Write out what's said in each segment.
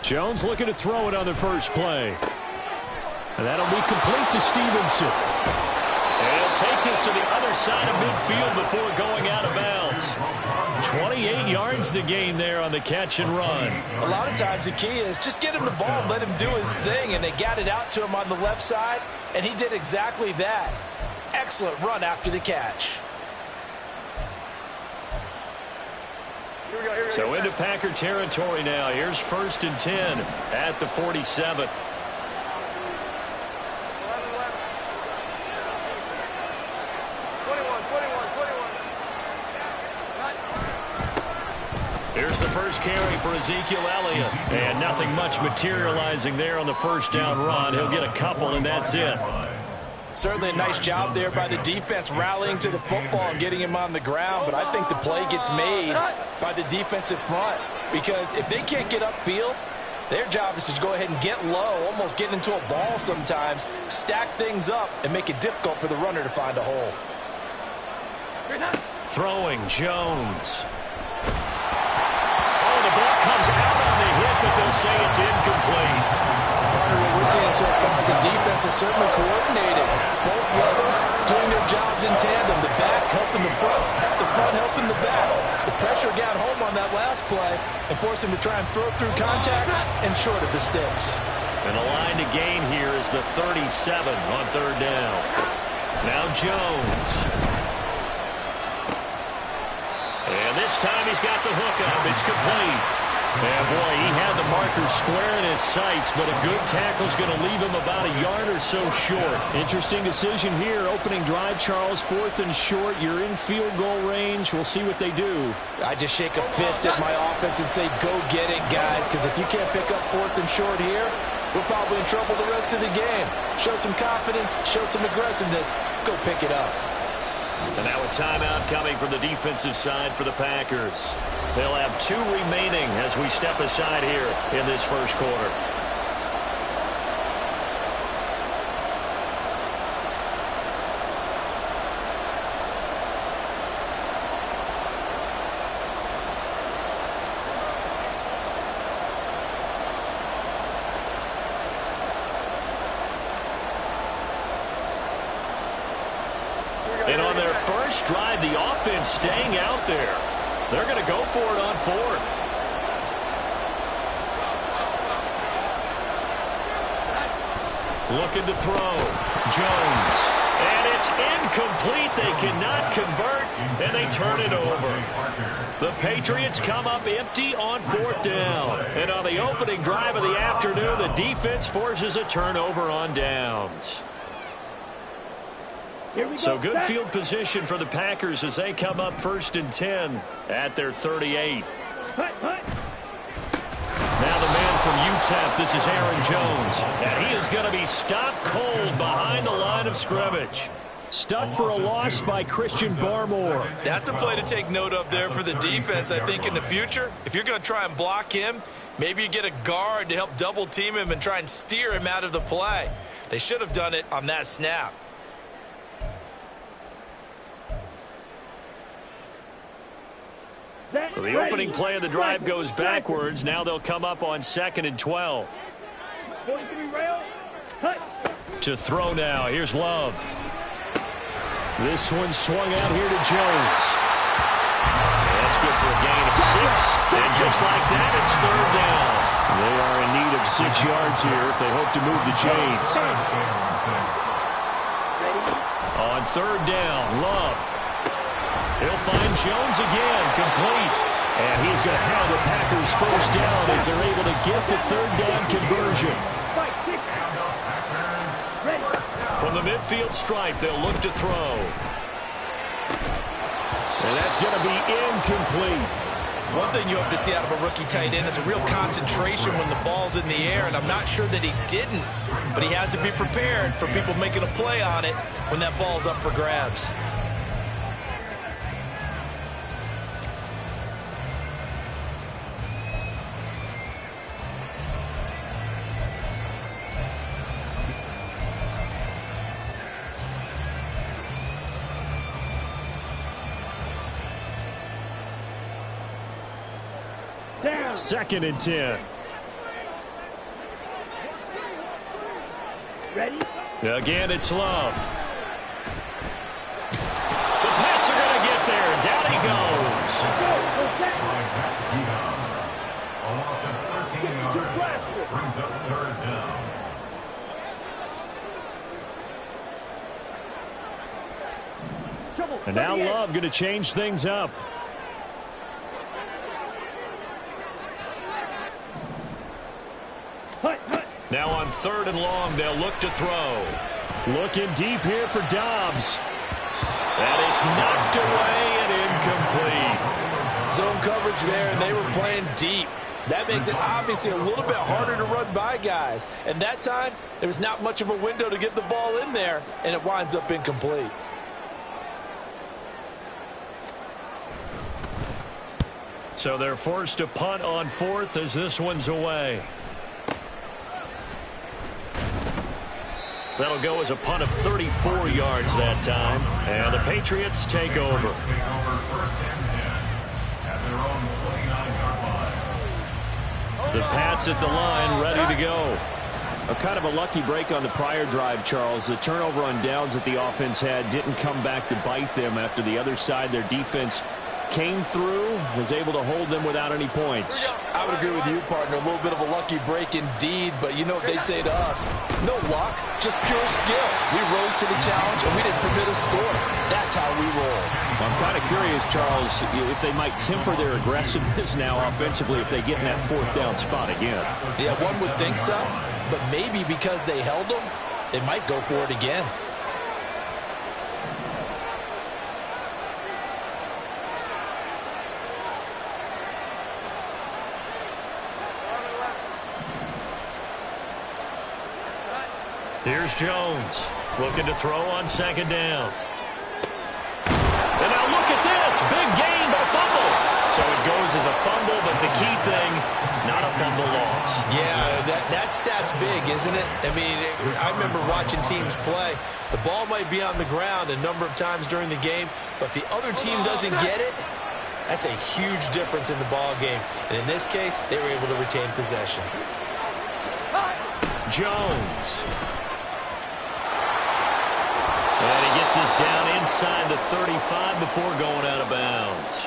Jones looking to throw it on the first play. And that'll be complete to Stevenson. And he'll take this to the other side of midfield before going out of bounds. 28 yards to gain there on the catch and run. A lot of times the key is just get him the ball and let him do his thing, and they got it out to him on the left side, and he did exactly that. Excellent run after the catch. So into Packer territory now. Here's 1st and 10 at the 47. Here's the first carry for Ezekiel Elliott. And nothing much materializing there on the first down run. He'll get a couple, and that's it. Certainly a nice job there by the defense rallying to the football and getting him on the ground, but I think the play gets made by the defensive front, because if they can't get upfield, their job is to go ahead and get low, almost get into a ball sometimes, stack things up, and make it difficult for the runner to find a hole. Throwing Jones. Oh, the ball comes out on the hit, but they'll say it's incomplete. Part of what we're seeing so far is the defense is certainly coordinated. Both levels doing their jobs in tandem. The back helping the front helping the back. The pressure got home on that last play and forced him to try and throw through contact and short of the sticks. And the line to gain here is the 37 on 3rd down. Now Jones. And this time he's got the hook up. It's complete. And boy, he had the marker square in his sights, but a good tackle's going to leave him about a yard or so short. Interesting decision here. Opening drive, Charles, 4th and short. You're in field goal range. We'll see what they do. I just shake a fist at my offense and say, go get it, guys, because if you can't pick up 4th and short here, we're probably in trouble the rest of the game. Show some confidence, show some aggressiveness, go pick it up. And now a timeout coming from the defensive side for the Packers. They'll have 2 remaining as we step aside here in this first quarter. And on their first drive, the offense staying out there. They're going to go for it on 4th. Looking to throw. Jones. And it's incomplete. They cannot convert, and they turn it over. The Patriots come up empty on 4th down. And on the opening drive of the afternoon, the defense forces a turnover on downs. So good field position for the Packers as they come up 1st and 10 at their 38. Now the man from UTEP, this is Aaron Jones. And he is going to be stopped cold behind the line of scrimmage. Stuck for a loss by Christian Barmore. That's a play to take note of there for the defense, I think, in the future. If you're going to try and block him, maybe you get a guard to help double team him and try and steer him out of the play. They should have done it on that snap. So the opening play of the drive goes backwards. Now they'll come up on 2nd and 12. To throw now. Here's Love. This one swung out here to Jones. That's good for a gain of 6. And just like that, it's 3rd down. They are in need of 6 yards here if they hope to move the chains. On 3rd down, Love. He'll find Jones again, complete. And he's going to have the Packers first down as they're able to get the 3rd down conversion. From the midfield stripe, they'll look to throw. And that's going to be incomplete. One thing you hope to see out of a rookie tight end is a real concentration when the ball's in the air, and I'm not sure that he didn't, but he has to be prepared for people making a play on it when that ball's up for grabs. 2nd and 10. Ready? Again, it's Love. The Pats are going to get there. Down he goes. A loss of 13 yards brings up 3rd down. And now Love going to change things up. Now on 3rd and long, they'll look to throw. Looking deep here for Dobbs. And it's knocked away and incomplete. Zone coverage there, and they were playing deep. That makes it obviously a little bit harder to run by guys. And that time, there was not much of a window to get the ball in there, and it winds up incomplete. So they're forced to punt on 4th as this one's away. That'll go as a punt of 34 yards that time. And the Patriots take over. The Pats at the line, ready to go. A kind of a lucky break on the prior drive, Charles. The turnover on downs that the offense had didn't come back to bite them after the other side. Their defense came through, was able to hold them without any points. I would agree with you, partner. A little bit of a lucky break indeed, but you know what they'd say to us? No luck, just pure skill. We rose to the challenge, and we didn't permit a score. That's how we roll. I'm kind of curious, Charles, if they might temper their aggressiveness now offensively if they get in that 4th down spot again. Yeah, one would think so, but maybe because they held them, they might go for it again. Here's Jones, looking to throw on 2nd down. And now look at this, big gain, but a fumble. So it goes as a fumble, but the key thing, not a fumble loss. Yeah, that stat's big, isn't it? I mean, I remember watching teams play. The ball might be on the ground a number of times during the game, but if the other team doesn't get it, that's a huge difference in the ball game. And in this case, they were able to retain possession. Jones. And he gets us down inside the 35 before going out of bounds.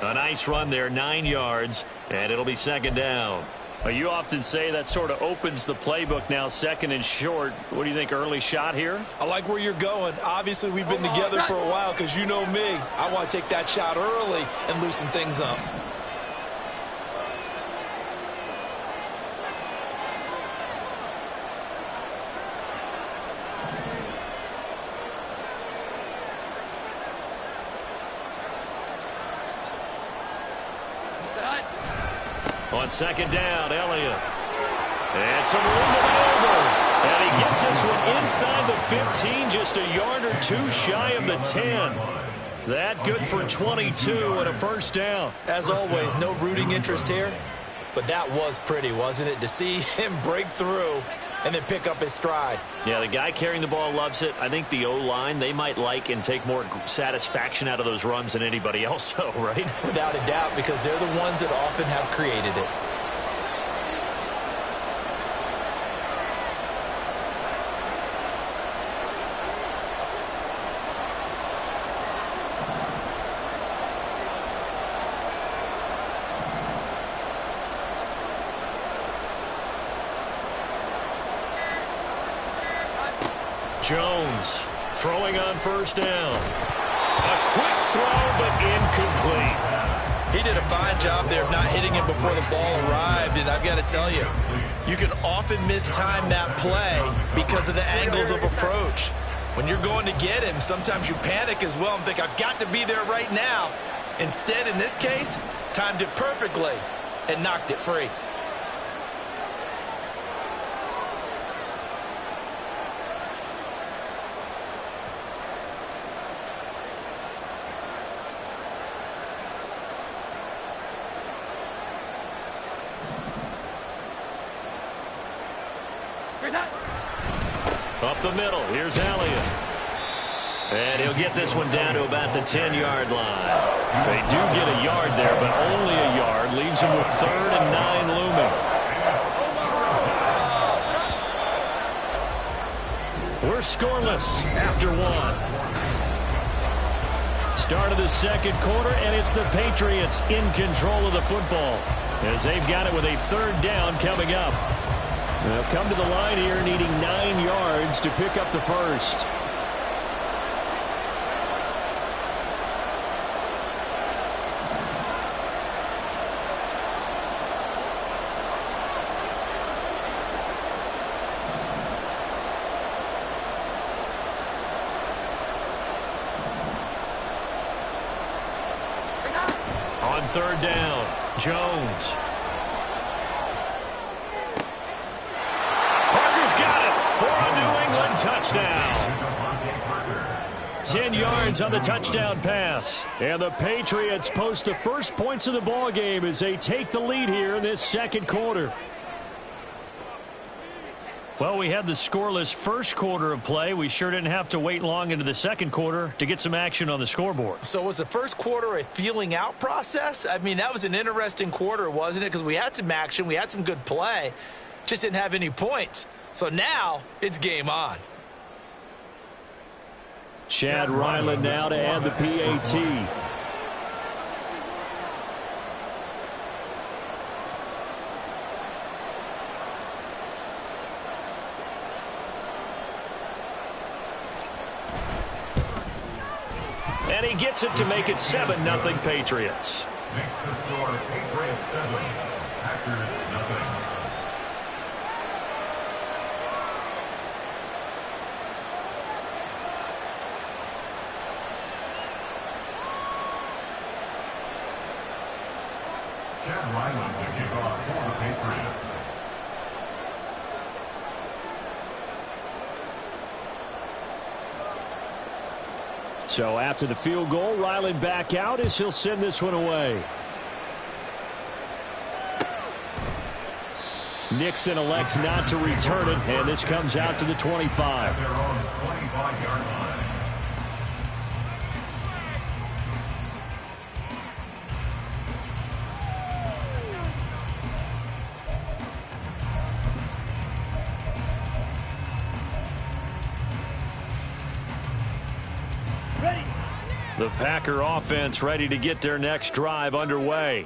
A nice run there, 9 yards, and it'll be 2nd down. Well, you often say that sort of opens the playbook now, 2nd and short. What do you think, early shot here? I like where you're going. Obviously, we've been together for a while because you know me. I want to take that shot early and loosen things up. On 2nd down, Elliott. And some room to maneuver. And he gets this one inside the 15, just a yard or two shy of the 10. That good for 22 and a 1st down. As always, no rooting interest here, but that was pretty, wasn't it? To see him break through and then pick up his stride. Yeah, the guy carrying the ball loves it. I think the O-line, they might like and take more satisfaction out of those runs than anybody else, though, right? Without a doubt, because they're the ones that often have created it. Jones throwing on 1st down. A quick throw, but incomplete. He did a fine job there of not hitting him before the ball arrived, and I've got to tell you, you can often mistime that play because of the angles of approach. When you're going to get him, sometimes you panic as well and think, I've got to be there right now. Instead, in this case, timed it perfectly and knocked it free. Up the middle, here's Elliott. And he'll get this one down to about the 10-yard line. They do get a yard there, but only a yard. Leaves him with 3rd and 9 looming. We're scoreless after 1. Start of the second quarter, and it's the Patriots in control of the football as they've got it with a 3rd down coming up. They'll come to the line here needing 9 yards to pick up the first. On 3rd down, Jones. Parker's got it for a New England touchdown. 10 yards on the touchdown pass. And the Patriots post the first points of the ball game as they take the lead here in this second quarter. Well, we had the scoreless first quarter of play. We sure didn't have to wait long into the second quarter to get some action on the scoreboard. So was the first quarter a feeling out process? I mean, that was an interesting quarter, wasn't it? Because we had some action, we had some good play, just didn't have any points. So now it's game on. Chad Ryland now to add the PAT. And he gets it to make it 7-0 Patriots. Makes the score Patriots 7, Packers 0. Chad Ryland to kick off for the Patriots. So after the field goal, Ryland back out as he'll send this one away. Nixon elects not to return it, and this comes out to the 25. They're on the 25-yard line. The Packer offense ready to get their next drive underway.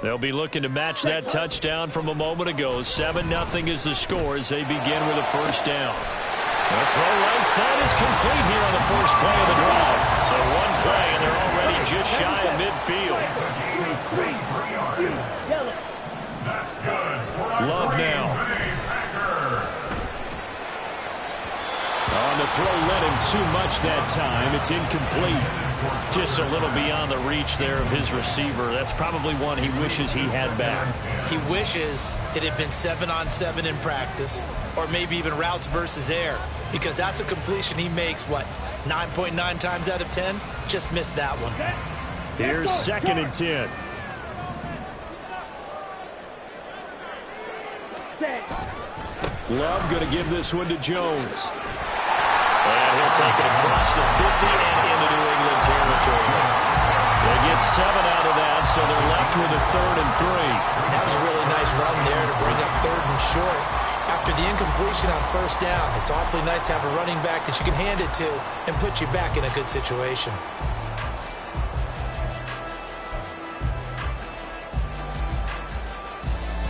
They'll be looking to match that touchdown from a moment ago. 7-0 is the score as they begin with a first down. The throw right side is complete here on the first play of the drive. So one play and they're already just shy of midfield. That's good. Love now. On the throw, led him too much that time. It's incomplete. Just a little beyond the reach there of his receiver. That's probably one he wishes he had back. He wishes it had been 7-on-7 in practice, or maybe even routes versus air, because that's a completion he makes, what, 9.9 times out of 10? Just missed that one. Here's 2nd and 10. Love going to give this one to Jones. And he'll take it across the 50 and into New England territory. They get 7 out of that, so they're left with a 3rd and 3. That was a really nice run there to bring up 3rd and short. After the incompletion on first down, it's awfully nice to have a running back that you can hand it to and put you back in a good situation.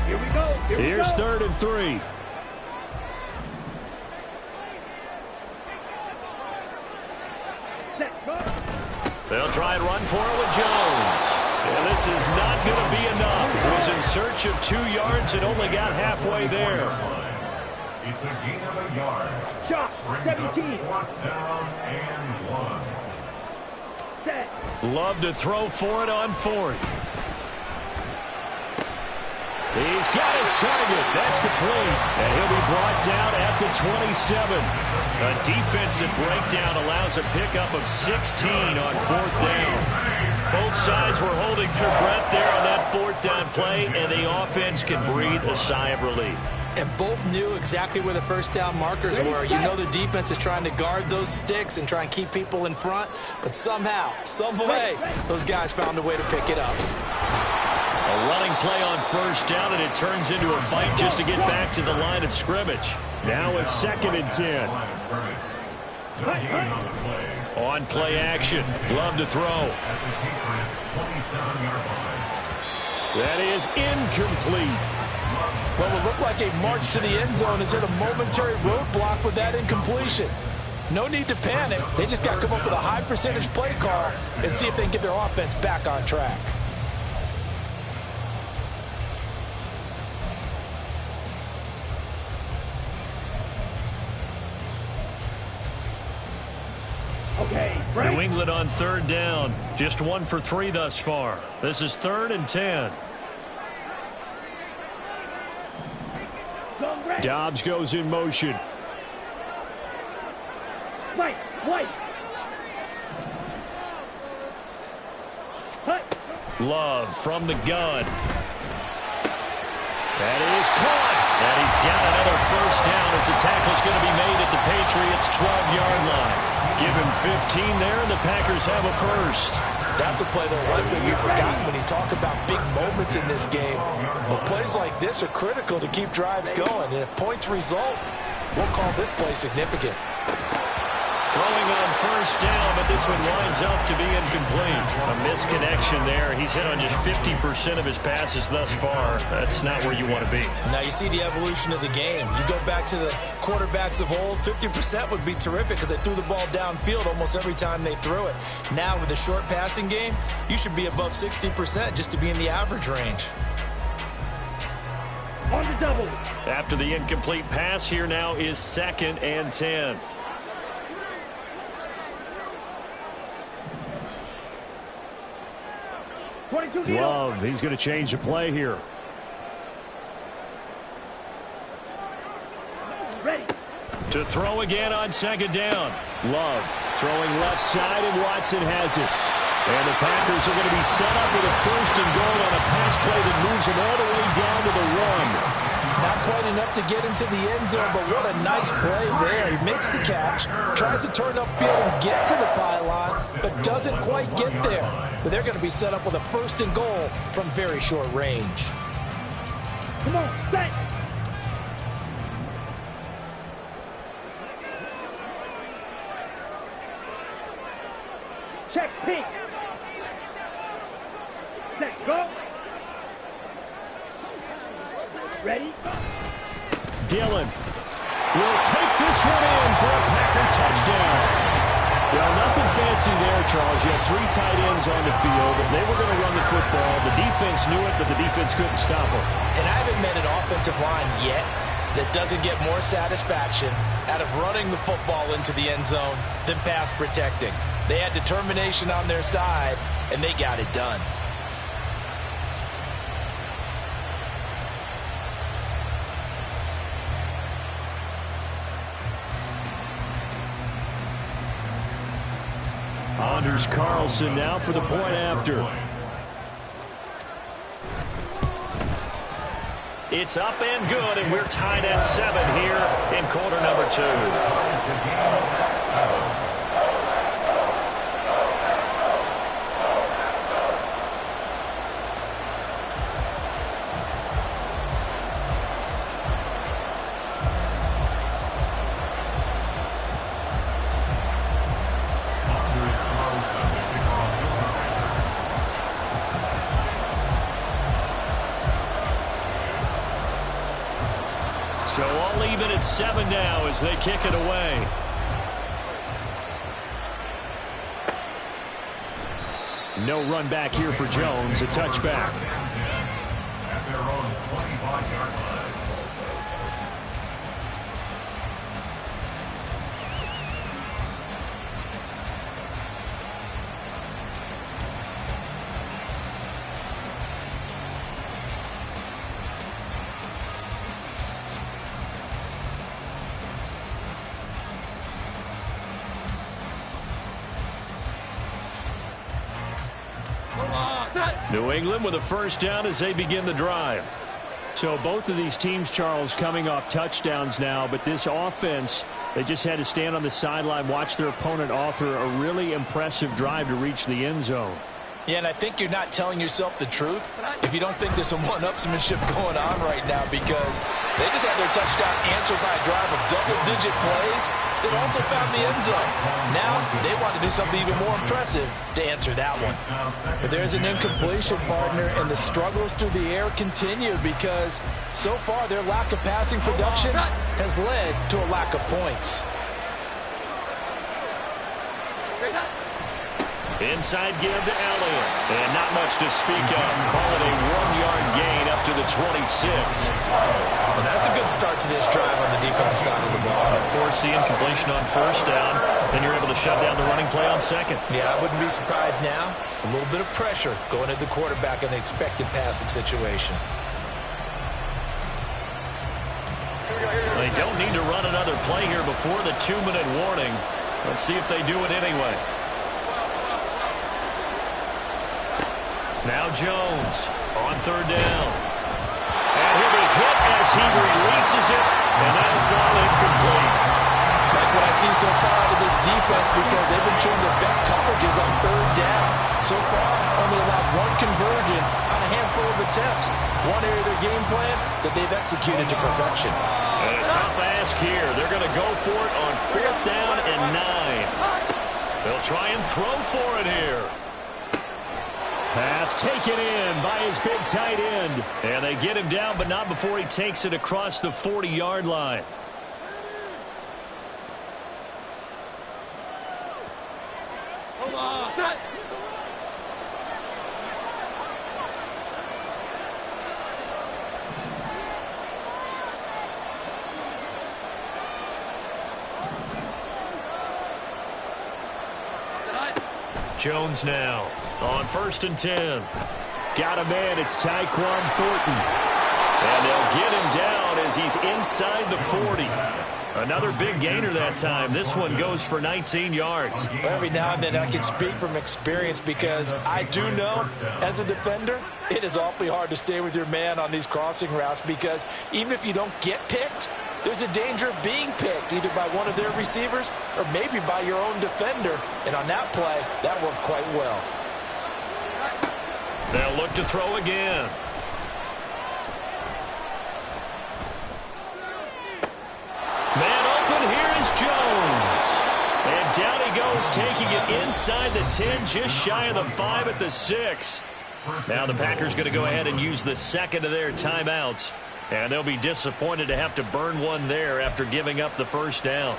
Here we go. Here's 3rd and 3. They'll try and run for it with Jones. And this is not going to be enough. He was in search of 2 yards and only got halfway there. It's a gain of a yard. Shot, Brings 17. up 4th down and 1. Set. Love to throw for it on 4th. He's got his target. That's complete. And he'll be brought down at the 27. A defensive breakdown allows a pickup of 16 on 4th down. Both sides were holding their breath there on that 4th down play, and the offense can breathe a sigh of relief. And both knew exactly where the first down markers were. You know the defense is trying to guard those sticks and try and keep people in front. But somehow, some way, those guys found a way to pick it up. A running play on first down, and it turns into a fight just to get back to the line of scrimmage. Now a 2nd and 10. On play action. Love to throw. That is incomplete. Well, it looked like a march to the end zone has hit a momentary roadblock with that incompletion. No need to panic. They just got to come up with a high percentage play call and see if they can get their offense back on track. New England on 3rd down. Just 1 for 3 thus far. This is 3rd and 10. Dobbs goes in motion. Love from the gun. That is caught. And he's got another first down as the tackle's going to be made at the Patriots' 12-yard line. Give him 15 there, and the Packers have a first. That's a play that likely be forgotten when you talk about big moments in this game. But plays like this are critical to keep drives going. And if points result, we'll call this play significant. Throwing on first down, but this one winds up to be incomplete. A misconnection there. He's hit on just 50% of his passes thus far. That's not where you want to be. Now you see the evolution of the game. You go back to the quarterbacks of old, 50% would be terrific because they threw the ball downfield almost every time they threw it. Now with the short passing game, you should be above 60% just to be in the average range. On the double. After the incomplete pass, here now is 2nd and 10. Love, he's going to change the play here. Ready. To throw again on 2nd down. Love throwing left side, and Watson has it. And the Packers are going to be set up with a 1st and goal on a pass play that moves them all the way down to the 1. Not quite enough to get into the end zone, but what a nice play there. He makes the catch, tries to turn upfield and get to the pylon, but doesn't quite get there. But they're going to be set up with a 1st and goal from very short range. Come on, set. Check pink. Let's go. Ready? Dillon will take this one in for a Packer touchdown. Well, nothing fancy there, Charles. You had 3 tight ends on the field, and they were going to run the football. The defense knew it, but the defense couldn't stop them. And I haven't met an offensive line yet that doesn't get more satisfaction out of running the football into the end zone than pass protecting. They had determination on their side, and they got it done. Anders Carlson now for the point after. It's up and good, and we're tied at 7 here in quarter number 2. So all even at 7 now as they kick it away. No run back here for Jones. A touchback. At their own 25-yard line. New England with a first down as they begin the drive. So both of these teams, Charles, coming off touchdowns now, but this offense, they just had to stand on the sideline, watch their opponent author a really impressive drive to reach the end zone. Yeah, and I think you're not telling yourself the truth if you don't think there's some one-upsmanship going on right now, because they just had their touchdown answered by a drive of double-digit plays that also found the end zone. Now they want to do something even more impressive to answer that one. But there's an incompletion, partner, and the struggles through the air continue because so far their lack of passing production has led to a lack of points. Inside give to Elliott. And not much to speak of. Call it a 1-yard gain up to the 26. Well, that's a good start to this drive on the defensive side of the ball. Force the incompletion on first down. Then you're able to shut down the running play on second. Yeah, I wouldn't be surprised now. A little bit of pressure going at the quarterback in the expected passing situation. They don't need to run another play here before the 2-minute warning. Let's see if they do it anyway. Now Jones on third down. And he'll be hit as he releases it, and that'll fall incomplete. Like what I see so far out of this defense, because they've been showing their best coverages on third down. So far, only allowed one conversion on a handful of attempts. One area of their game plan that they've executed to perfection. And a tough ask here. They're going to go for it on fourth down and 9. They'll try and throw for it here. Pass taken in by his big tight end. And they get him down, but not before he takes it across the 40-yard line. Hold on. Set. Jones now on 1st and 10. Got a man. It's Tyquan Thornton. And they'll get him down as he's inside the 40. Another big gainer that time. This one goes for 19 yards. Every now and then I can speak from experience because I do know as a defender it is awfully hard to stay with your man on these crossing routes because even if you don't get picked, there's a danger of being picked either by one of their receivers or maybe by your own defender. And on that play, that worked quite well. They'll look to throw again. Man open, here is Jones. And down he goes, taking it inside the 10, just shy of the 5 at the 6. Now the Packers going to go ahead and use the second of their timeouts. And they'll be disappointed to have to burn one there after giving up the first down.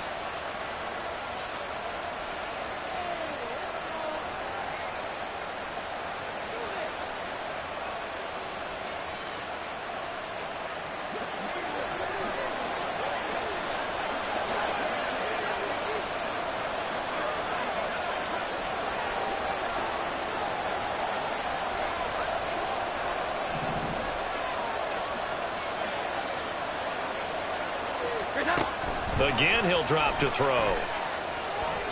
Again, he'll drop to throw.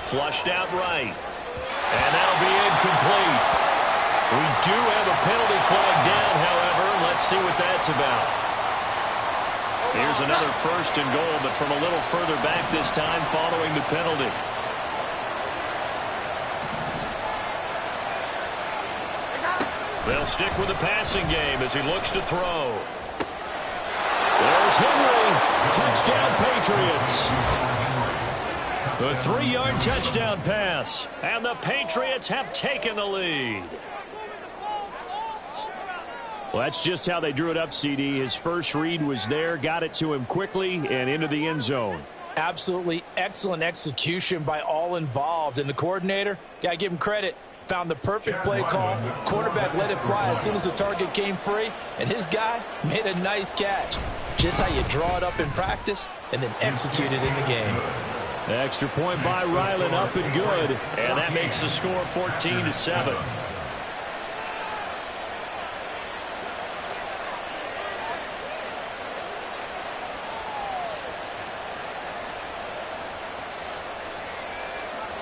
Flushed out right. And that'll be incomplete. We do have a penalty flag down, however. Let's see what that's about. Here's another 1st and goal, but from a little further back this time following the penalty. They'll stick with the passing game as he looks to throw. There's Henry. Touchdown, Patriots. The 3-yard touchdown pass. And the Patriots have taken the lead. Well, that's just how they drew it up, CD. His first read was there, got it to him quickly, and into the end zone. Absolutely excellent execution by all involved. And the coordinator, got to give him credit, found the perfect play call. Quarterback let it fly as soon as the target came free, and his guy made a nice catch. Just how you draw it up in practice and then execute it in the game. Extra point by Ryland, up and good. And that makes the score 14-7.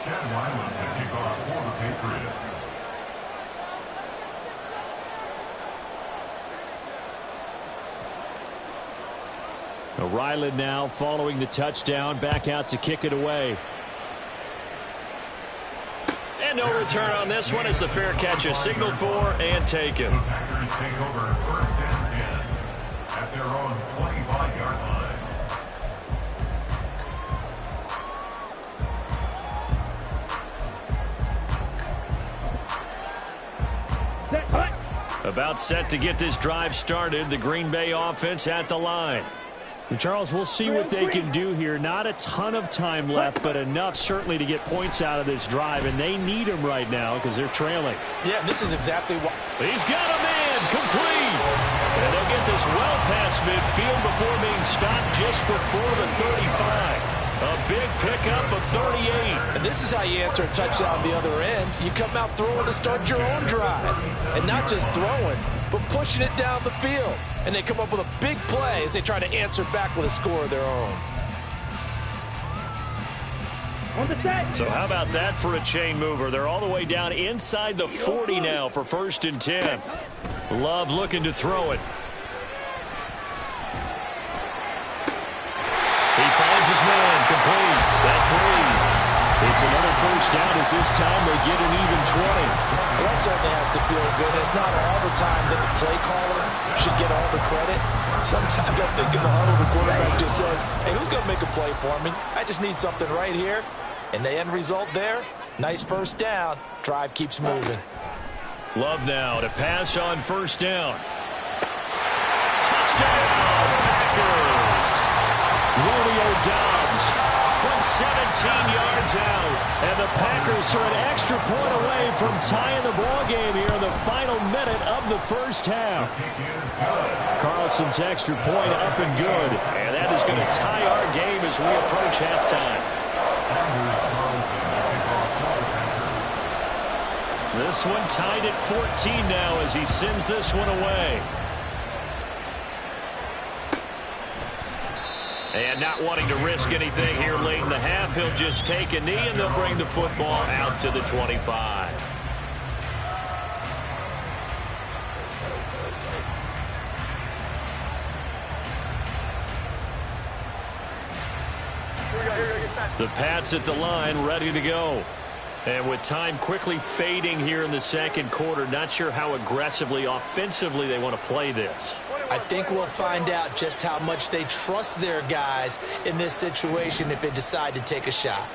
Chad Ryland will kick off for the Patriots. Ryland now following the touchdown, back out to kick it away. And no return on this one as the fair catch is signaled for and taken. The Packers take over first and 10 at their own 25-yard line. About set to get this drive started. The Green Bay offense at the line. Charles, we'll see what they can do here. Not a ton of time left, but enough certainly to get points out of this drive, and they need them right now because they're trailing. Yeah, this is exactly what. He's got a man complete. And they'll get this well past midfield before being stopped just before the 35. A big pickup of 38. And this is how you answer a touchdown the other end. You come out throwing to start your own drive. And not just throwing, but pushing it down the field. And they come up with a big play as they try to answer back with a score of their own. So how about that for a chain mover? They're all the way down inside the 40 now for first and 10. Love looking to throw it. He finds his man complete. That's Reed. It's another first down as this time they get an even 20. Well, that certainly has to feel good. It's not all the time that the play caller should get all the credit. Sometimes I think in the huddle the quarterback just says, hey, who's going to make a play for me? I just need something right here. And the end result there, nice first down. Drive keeps moving. Love now to pass on first down. Touchdown, Packers. Romeo Doubs from 17 yards out. And the Packers are an extra point away from tying the ball game here in the final minute of the first half. Carlson's extra point up and good. And that is going to tie our game as we approach halftime. This one tied at 14 now as he sends this one away. And not wanting to risk anything here late in the half, he'll just take a knee and they'll bring the football out to the 25. The Pats at the line, ready to go. And with time quickly fading here in the second quarter, not sure how aggressively, offensively they want to play this. I think we'll find out just how much they trust their guys in this situation if they decide to take a shot.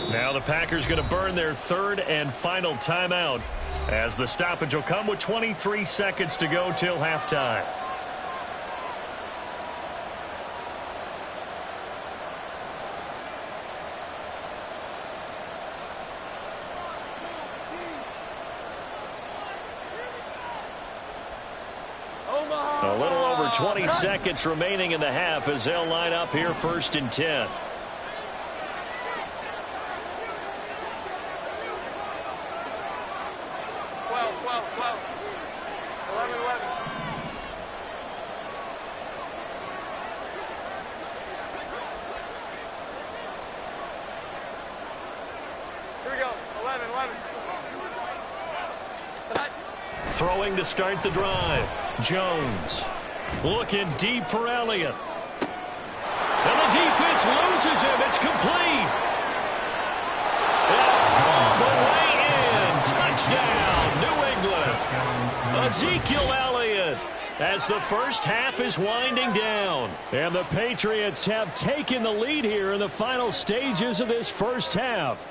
Now the Packers going to burn their third and final timeout as the stoppage will come with 23 seconds to go till halftime. A little over 20 seconds remaining in the half as they'll line up here first and 10. Here we go. 11. Throwing to start the drive. Jones looking deep for Elliott. And the defense loses him. It's complete. All the way in. Touchdown, New England. Ezekiel Elliott as the first half is winding down. And the Patriots have taken the lead here in the final stages of this first half.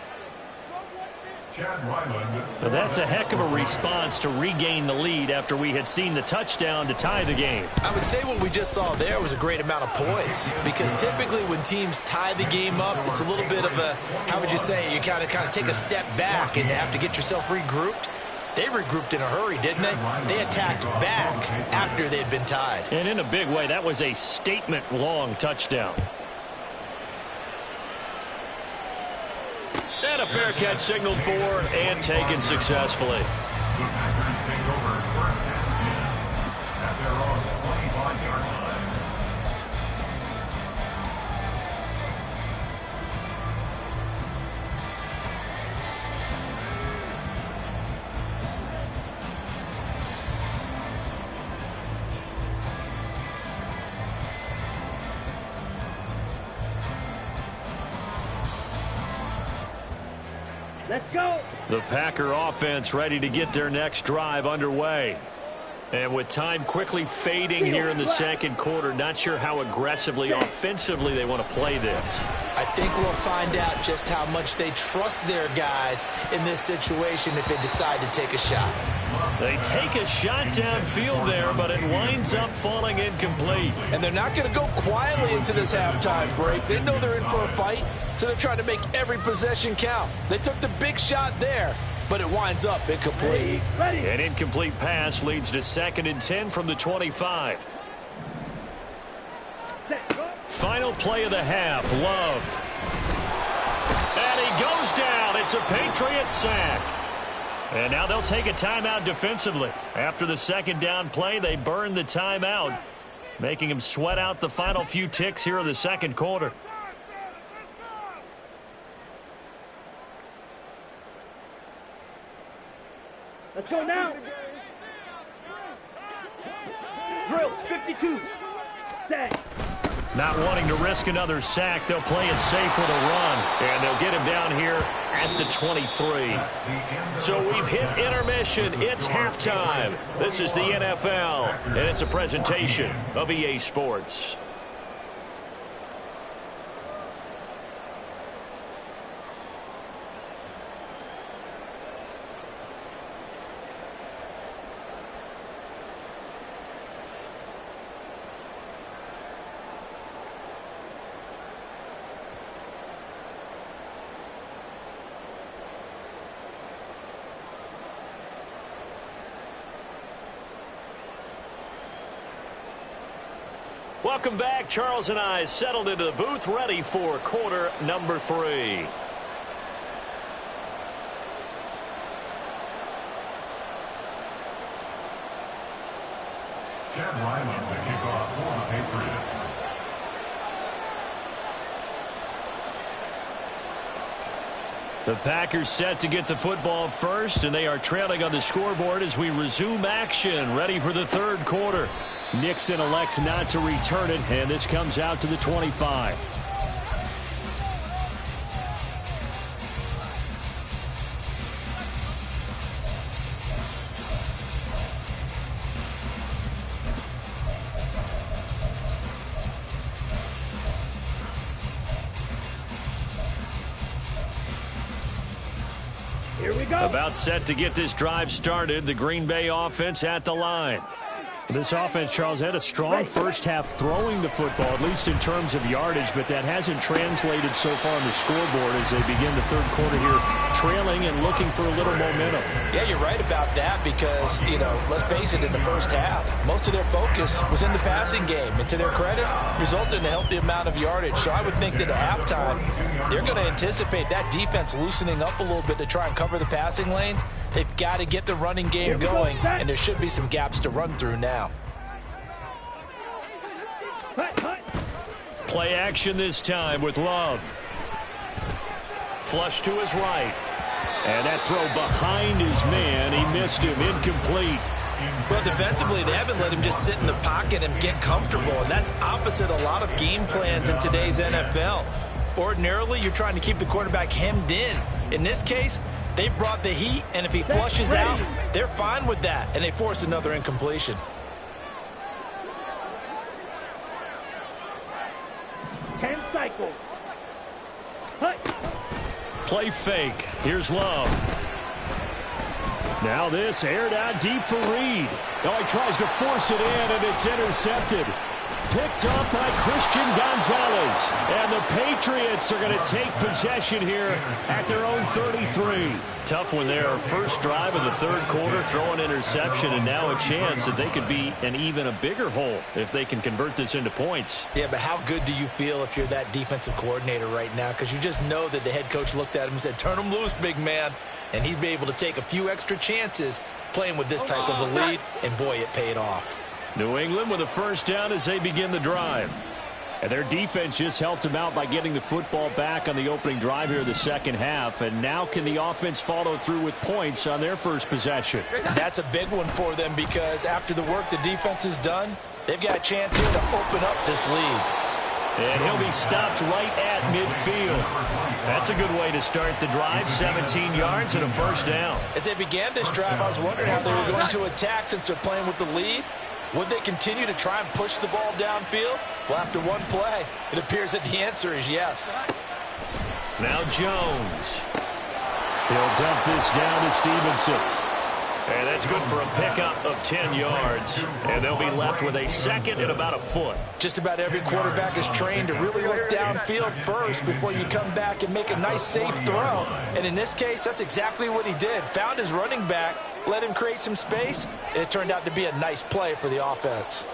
But that's a heck of a response to regain the lead after we had seen the touchdown to tie the game. I would say what we just saw there was a great amount of poise, because typically when teams tie the game up, it's a little bit of a, how would you say, you kind of take a step back and have to get yourself regrouped. They regrouped in a hurry, didn't they? They attacked back after they'd been tied. And in a big way, that was a statement-long touchdown. And a fair catch signaled for and taken successfully. The Packers take over first and 10 at their own 25-yard line. Let's go. The Packer offense ready to get their next drive underway. And with time quickly fading here in the second quarter, not sure how aggressively, offensively they want to play this. I think we'll find out just how much they trust their guys in this situation if they decide to take a shot. They take a shot downfield there, but it winds up falling incomplete. And they're not going to go quietly into this halftime break. They know they're in for a fight, so they're trying to make every possession count. They took the big shot there, but it winds up incomplete. An incomplete pass leads to 2nd and 10 from the 25. Final play of the half, Love. And he goes down. It's a Patriots sack. And now they'll take a timeout defensively. After the second down play, they burn the timeout, making him sweat out the final few ticks here in the second quarter. Let's go now. Drill 52. Set. Not wanting to risk another sack, they'll play it safe with a run. And they'll get him down here at the 23. So we've hit intermission. It's halftime. This is the NFL, and it's a presentation of EA Sports. Welcome back. Charles and I settled into the booth, ready for quarter number 3. Chad Ryland to kick off for the Patriots. The Packers set to get the football first, and they are trailing on the scoreboard as we resume action, ready for the third quarter. Nixon elects not to return it, and this comes out to the 25. Here we go. About set to get this drive started, the Green Bay offense at the line. This offense, Charles, had a strong first half throwing the football, at least in terms of yardage, but that hasn't translated so far on the scoreboard as they begin the third quarter here, trailing and looking for a little momentum. Yeah, you're right about that because, let's face it, in the first half, most of their focus was in the passing game. And to their credit, resulted in a healthy amount of yardage. So I would think that at halftime, they're going to anticipate that defense loosening up a little bit to try and cover the passing lanes. They've got to get the running game going, and there should be some gaps to run through now. Play action this time with Love. Flush to his right. And that throw behind his man. He missed him. Incomplete. Well, defensively, they haven't let him just sit in the pocket and get comfortable, and that's opposite a lot of game plans in today's NFL. Ordinarily, you're trying to keep the quarterback hemmed in. In this case, they brought the heat, and if he flushes out, they're fine with that, and they force another incompletion. Cycle. Play fake. Here's Love. Now this aired out deep for Reed. Oh, he tries to force it in, and it's intercepted. Picked up by Christian Gonzalez. And the Patriots are going to take possession here at their own 33. Tough one there. First drive of the third quarter, throw an interception, and now a chance that they could be an even a bigger hole if they can convert this into points. Yeah, but how good do you feel if you're that defensive coordinator right now? Because you just know that the head coach looked at him and said, turn him loose, big man. And he'd be able to take a few extra chances playing with this type of a lead, and boy, it paid off. New England with a first down as they begin the drive. And their defense just helped them out by getting the football back on the opening drive here in the second half. And now can the offense follow through with points on their first possession? That's a big one for them because after the work the defense has done, they've got a chance here to open up this lead. And he'll be stopped right at midfield. That's a good way to start the drive. 17 yards and a first down. As they began this drive, I was wondering how they were going to attack since they're playing with the lead. Would they continue to try and push the ball downfield? Well, after one play, it appears that the answer is yes. Now Jones. He'll dump this down to Stevenson. And that's good for a pickup of 10 yards. And they'll be left with a second and about a foot. Just about every quarterback is trained to really look downfield first before you come back and make a nice, safe throw. And in this case, that's exactly what he did. Found his running back, let him create some space, and it turned out to be a nice play for the offense.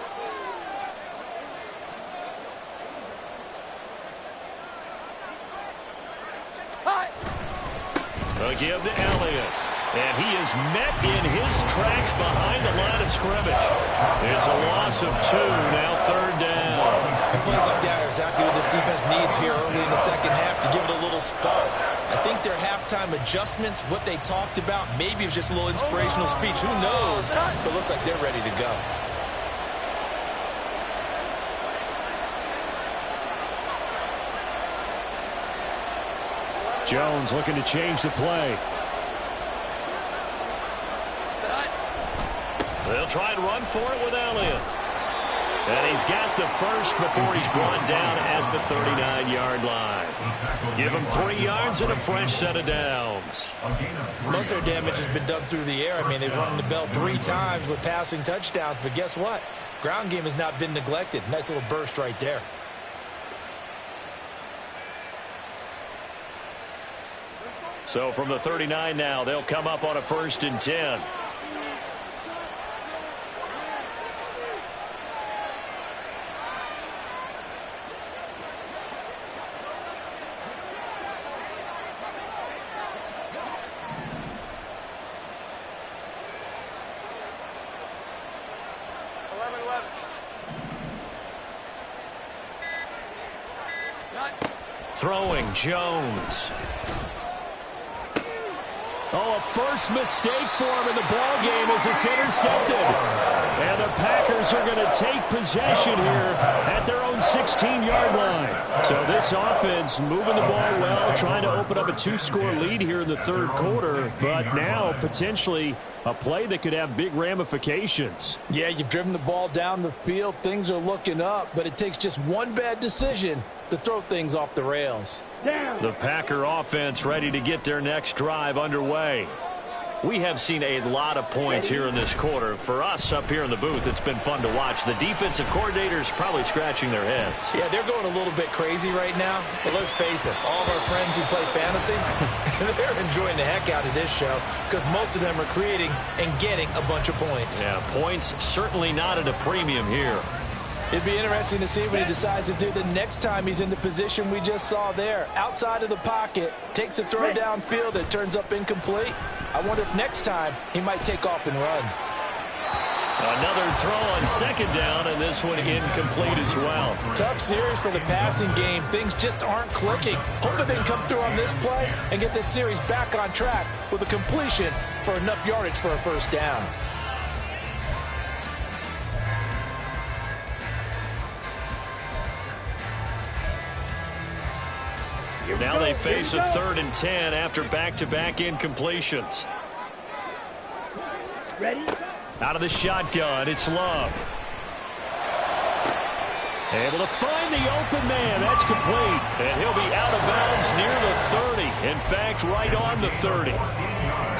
A give to Elliott. And he is met in his tracks behind the line of scrimmage. It's a loss of 2, now third down. And plays like that are exactly what this defense needs here early in the second half to give it a little spark. I think their halftime adjustments, what they talked about, maybe it was just a little inspirational speech. Who knows? But it looks like they're ready to go. Jones looking to change the play. They'll try and run for it with Elliott. And he's got the first before he's brought down at the 39-yard line. Give him 3 yards and a fresh set of downs. Most of their damage has been done through the air. I mean, they've run the bell 3 times with passing touchdowns. But guess what? Ground game has not been neglected. Nice little burst right there. So from the 39 now, they'll come up on a 1st and 10. Throwing Jones. Oh, a first mistake for him in the ball game as it's intercepted. And the Packers are going to take possession here at their own 16-yard line. So this offense moving the ball well, trying to open up a 2-score lead here in the third quarter. But now potentially a play that could have big ramifications. Yeah, you've driven the ball down the field. Things are looking up, but it takes just one bad decision to throw things off the rails. The Packer offense ready to get their next drive underway. We have seen a lot of points here in this quarter. For us up here in the booth, it's been fun to watch. The defensive coordinators probably scratching their heads. Yeah, they're going a little bit crazy right now. But let's face it, all of our friends who play fantasy, they're enjoying the heck out of this show because most of them are creating and getting a bunch of points. Yeah, points certainly not at a premium here. It'd be interesting to see what he decides to do the next time he's in the position we just saw there. Outside of the pocket, takes a throw downfield, it turns up incomplete. I wonder if next time he might take off and run. Another throw on 2nd down, and this one incomplete as well. Tough series for the passing game. Things just aren't clicking. Hoping they can come through on this play and get this series back on track with a completion for enough yardage for a first down. Now they face a 3rd and 10 after back-to-back incompletions. Ready? Out of the shotgun, it's Love. Able to find the open man. That's complete. And he'll be out of bounds near the 30. In fact, right on the 30.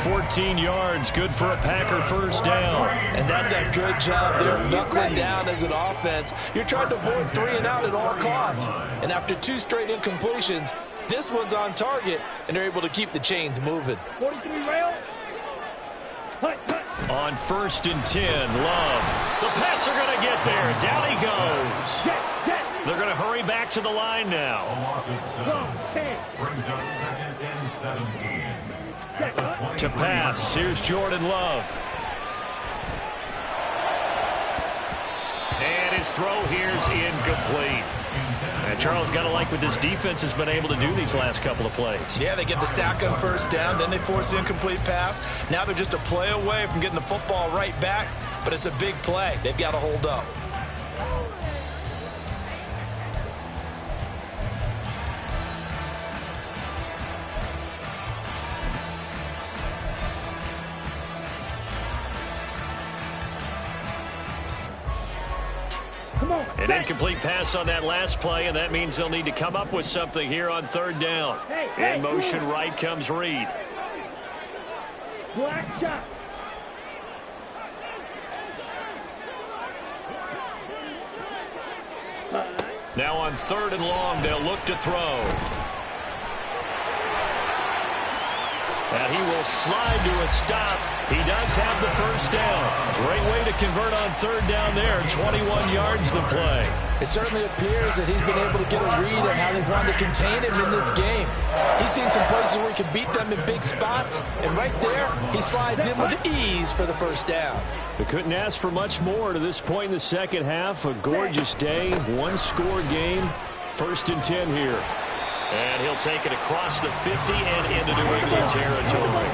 14 yards, good for a Packer first down. And that's a good job there, knuckling down as an offense. You're trying to avoid 3 and out at all costs. And after 2 straight incompletions, this one's on target, and they're able to keep the chains moving. 43 rail. Hut, hut. On 1st and 10, Love. The Pats are going to get there. Down he goes. They're going to hurry back to the line now. A loss of 7. Brings up 2nd and 17. At the To pass, here's Jordan Love. And his throw here's incomplete. And Charles, got to like what this defense has been able to do these last couple of plays. Yeah, they get the sack on 1st down, then they force the incomplete pass. Now they're just a play away from getting the football right back, but it's a big play. They've got to hold up. An incomplete pass on that last play, and that means they'll need to come up with something here on third down. In motion right comes Reed. Black shot. Now on third and long, they'll look to throw. And he will slide to a stop. He does have the first down. Great way to convert on third down there. 21 yards the play. It certainly appears that he's been able to get a read on how they want to contain him in this game. He's seen some places where he can beat them in big spots, and right there, he slides in with ease for the first down. We couldn't ask for much more to this point in the second half. A gorgeous day, one-score game. 1st and 10 here. And he'll take it across the 50 and into New England territory.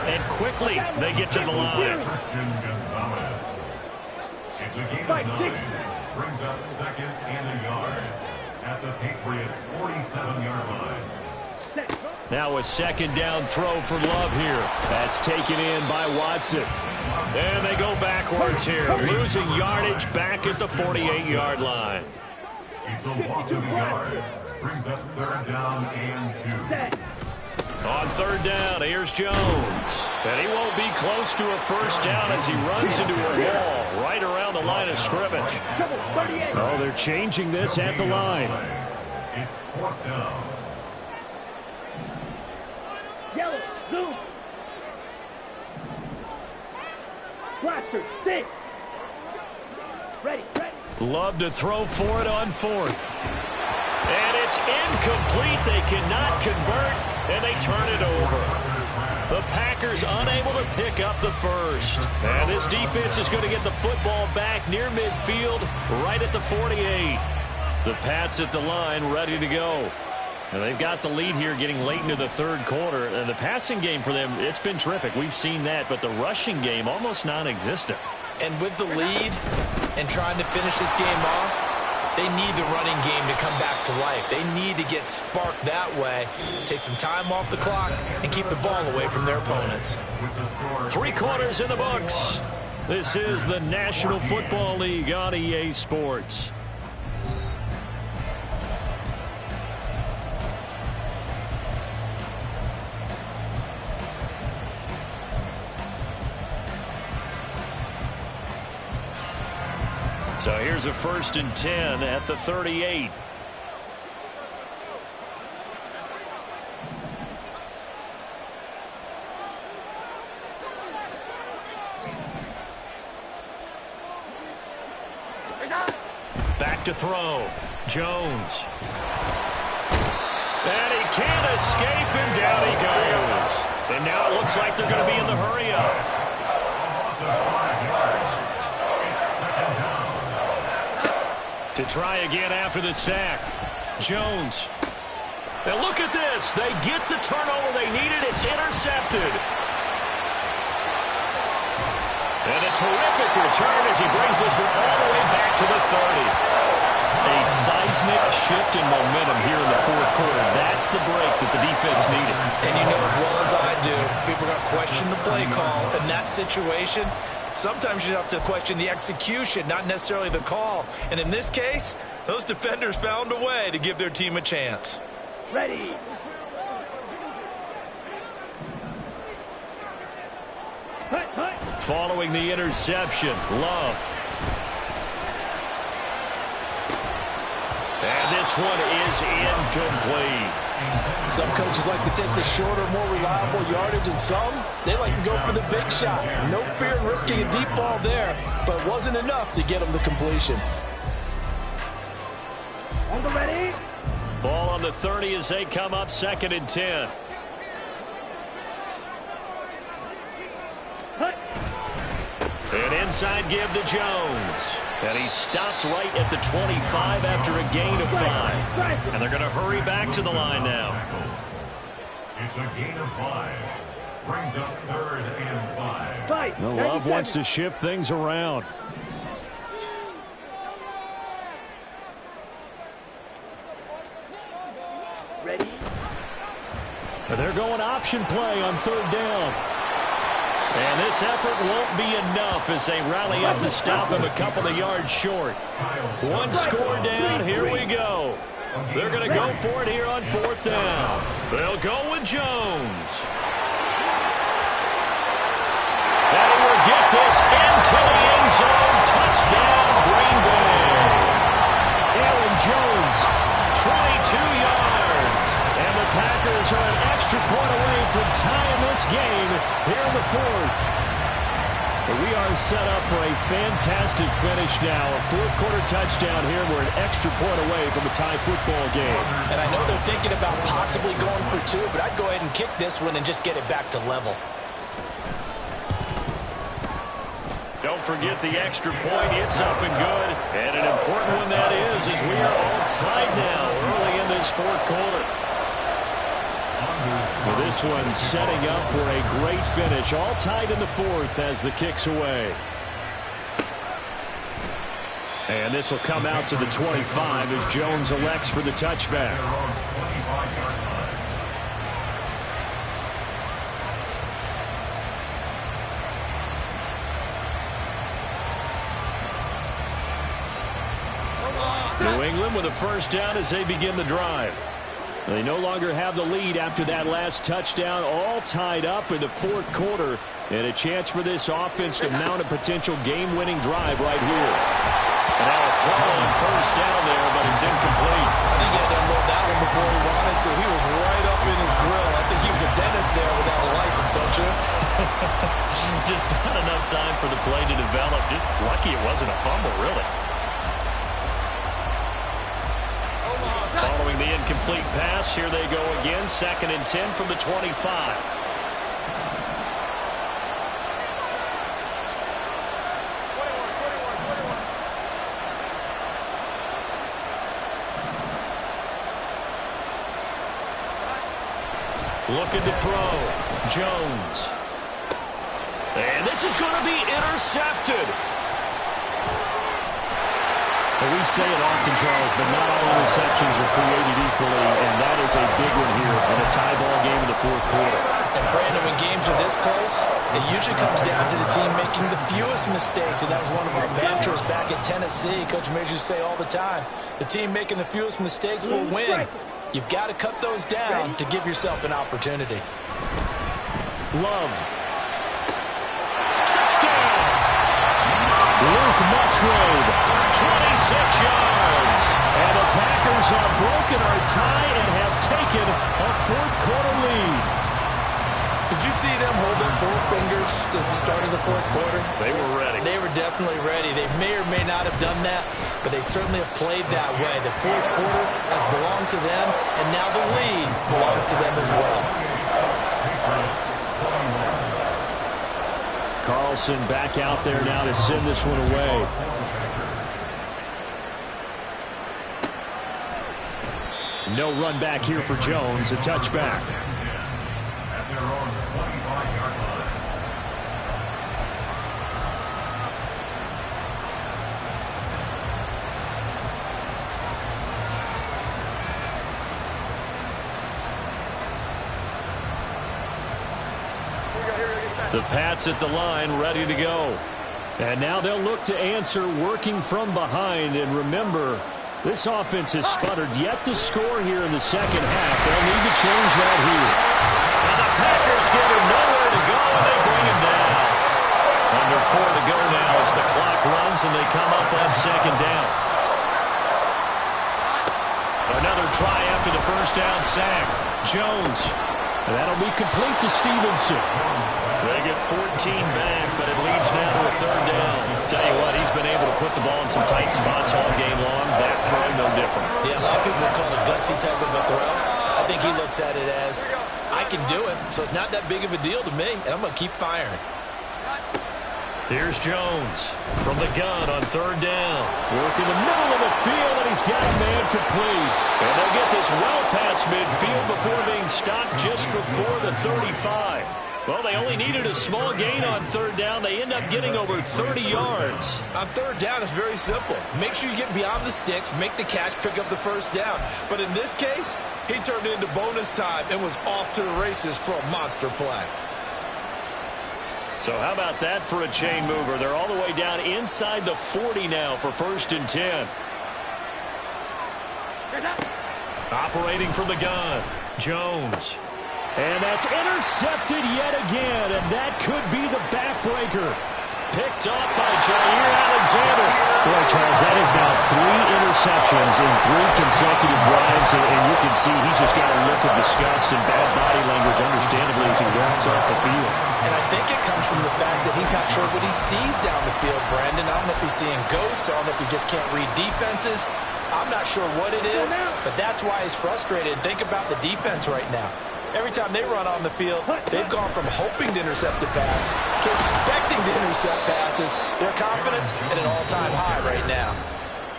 And quickly, they get to the line. It's a gain of 9. Brings up 2nd and a yard at the Patriots' 47-yard line. Now a 2nd down throw for Love here. That's taken in by Watson. And they go backwards here, losing yardage back at the 48-yard line. It's a loss of a yard. Brings up 3rd down and 2. On 3rd down, here's Jones. And he won't be close to a first down as he runs into a wall right around the line of scrimmage. Oh, they're changing this at the line. It's 4th down. Yellow, zoom. Blaster, six. Ready. Love to throw for it on 4th. And it's incomplete. They cannot convert, and they turn it over. The Packers unable to pick up the first. And this defense is going to get the football back near midfield, right at the 48. The Pats at the line, ready to go. And they've got the lead here getting late into the 3rd quarter. And the passing game for them, it's been terrific. We've seen that, but the rushing game almost non-existent. And with the lead and trying to finish this game off, they need the running game to come back to life. They need to get sparked that way, take some time off the clock, and keep the ball away from their opponents. 3 quarters in the books. This is the National Football League on EA Sports. So here's a 1st and 10 at the 38. Back to throw. Jones. And he can't escape, and down he goes. And now it looks like they're going to be in the hurry-up. To try again after the sack. Jones. And look at this. They get the turnover they needed. It's intercepted. And a terrific return as he brings this one all the way back to the 30. A seismic shift in momentum here in the 4th quarter. That's the break that the defense needed. And you know as well as I do, people are going to question the play call in that situation. Sometimes you have to question the execution, not necessarily the call. And in this case, those defenders found a way to give their team a chance. Ready. Following the interception, Love. And this one is incomplete. Some coaches like to take the shorter, more reliable yardage, and some, they like to go for the big shot. No fear in risking a deep ball there, but it wasn't enough to get them the completion. On the ready. Ball on the 30 as they come up 2nd and 10. An inside give to Jones. And he stopped right at the 25 after a gain of 5. And they're going to hurry back to the line now. It's a gain of 5. Brings up 3rd and 5. The Love wants to shift things around. Ready. And they're going option play on 3rd down. And this effort won't be enough as they rally up to stop him a couple of yards short. One score down. Here we go. They're going to go for it here on 4th down. They'll go with Jones. And he will get this into the end zone. Touchdown, Green Bay. Aaron Jones, 22 yards. And the Packers are an extra point away from tying this game here in the 4th. We are set up for a fantastic finish now. A 4th-quarter touchdown here. We're an extra point away from a tie football game. And I know they're thinking about possibly going for 2, but I'd go ahead and kick this one and just get it back to level. Don't forget the extra point. It's up and good. And an important one that is, as we are all tied now early in this 4th quarter. Well, this one setting up for a great finish. All tied in the 4th as the kick's away. And this will come out to the 25 as Jones elects for the touchback. New England with a first down as they begin the drive. They no longer have the lead after that last touchdown, all tied up in the 4th quarter, and a chance for this offense to mount a potential game-winning drive right here. And now a throw on first down there, but it's incomplete. I think he had to unload that one before he wanted to. He was right up in his grill. I think he was a dentist there without a license, don't you? Just not enough time for the play to develop. Just lucky it wasn't a fumble, really. Following the incomplete pass, here they go again. 2nd and 10 from the 25. Looking to throw. Jones. And this is going to be intercepted. Well, we say it often, Charles, but not all interceptions are created equally, and that is a big one here in a tie ball game in the 4th quarter. And, Brandon, when games are this close, it usually comes down to the team making the fewest mistakes, and that was one of our mantras back at Tennessee. Coach Major used to say all the time, the team making the fewest mistakes will win. You've got to cut those down to give yourself an opportunity. Love. Touchdown! Luke Musgrave, 26 yards. And the Packers have broken our tie and have taken a 4th quarter lead. Did you see them hold up 4 fingers to the start of the 4th quarter? They were ready. They were definitely ready. They may or may not have done that, but they certainly have played that way. The 4th quarter has belonged to them, and now the lead belongs to them as well. Carlson back out there now to send this one away. No run back here for Jones. A touchback. The Pats at the line, ready to go. And now they'll look to answer working from behind. And remember, this offense has sputtered yet to score here in the 2nd half. They'll need to change that here. And the Packers get him nowhere to go, and they bring him down. Under 4 to go now as the clock runs, and they come up on 2nd down. Another try after the first down sack. Jones. And that'll be complete to Stevenson. They get 14 back, but it leads now to a 3rd down. Tell you what, he's been able to put the ball in some tight spots all game long. That throw, no different. Yeah, a lot of people would call it a gutsy type of a throw. I think he looks at it as, I can do it, so it's not that big of a deal to me, and I'm going to keep firing. Here's Jones from the gun on 3rd down. Working the middle of the field, and he's got a man complete. And they'll get this well past midfield before being stopped just before the 35. Well, they only needed a small gain on 3rd down. They end up getting over 30 yards. On 3rd down, it's very simple. Make sure you get beyond the sticks, make the catch, pick up the first down. But in this case, he turned it into bonus time and was off to the races for a monster play. So how about that for a chain mover? They're all the way down inside the 40 now for 1st and 10. Operating from the gun, Jones. And that's intercepted yet again, and that could be the backbreaker. Picked up by Jair Alexander. Boy, Charles, that is now 3 interceptions in 3 consecutive drives, and you can see he's just got a look of disgust and bad body language, understandably, as he walks off the field. And I think it comes from the fact that he's not sure what he sees down the field, Brandon. I don't know if he's seeing ghosts. I don't know if he just can't read defenses. I'm not sure what it is, but that's why he's frustrated. Think about the defense right now. Every time they run on the field, they've gone from hoping to intercept a pass to expecting to intercept passes. Their confidence at an all-time high right now.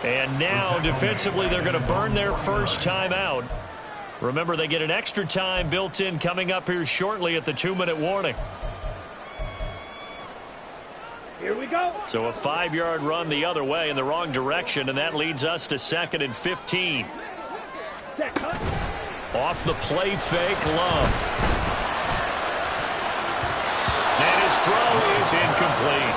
And now, defensively, they're going to burn their first time out. Remember, they get an extra time built in coming up here shortly at the 2-minute warning. Here we go. So a 5-yard run the other way in the wrong direction, and that leads us to 2nd and 15. Set, cut. Off the play fake, Love. And his throw is incomplete.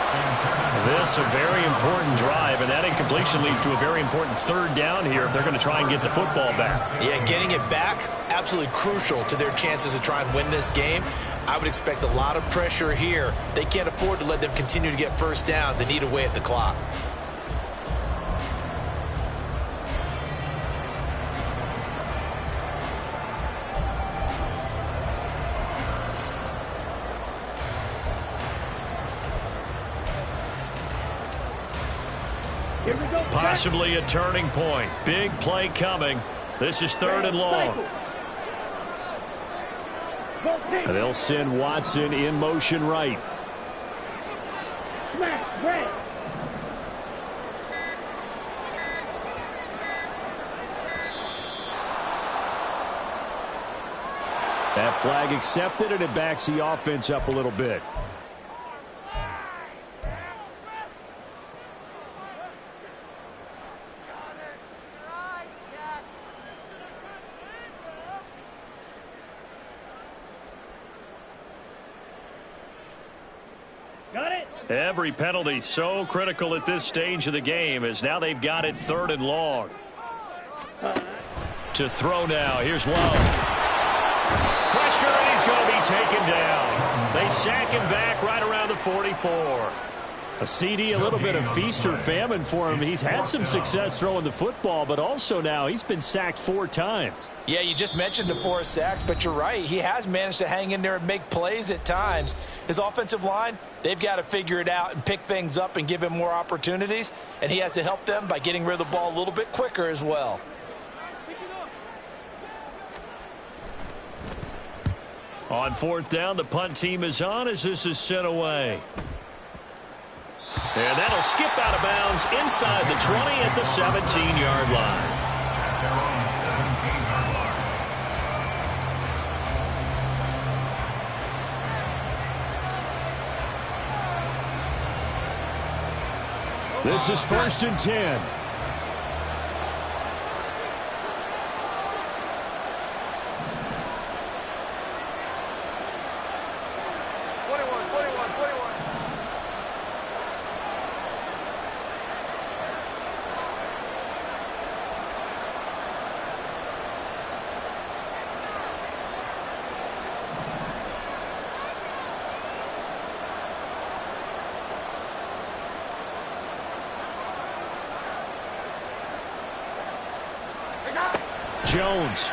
This a very important drive, and that incompletion leads to a very important 3rd down here if they're going to try and get the football back. Yeah, getting it back, absolutely crucial to their chances to try and win this game. I would expect a lot of pressure here. They can't afford to let them continue to get first downs and eat away at the clock. Here we go. Possibly a turning point. Big play coming. This is 3rd and long. And they'll send Watson in motion right. Smash, red. That flag accepted, and it backs the offense up a little bit. Got it. Every penalty so critical at this stage of the game, as now they've got it 3rd and long. To throw now. Here's Love. Pressure, and he's going to be taken down. They sack him back right around the 44. A CD, a little bit of feast or famine for him. He's had some success throwing the football, but also now he's been sacked 4 times. Yeah, you just mentioned the 4 sacks, but you're right. He has managed to hang in there and make plays at times. His offensive line, they've got to figure it out and pick things up and give him more opportunities, and he has to help them by getting rid of the ball a little bit quicker as well. On 4th down, the punt team is on as this is sent away. And that'll skip out of bounds inside the 20 at the 17-yard line. At their own 17-yard line. This is 1st and 10. Jones.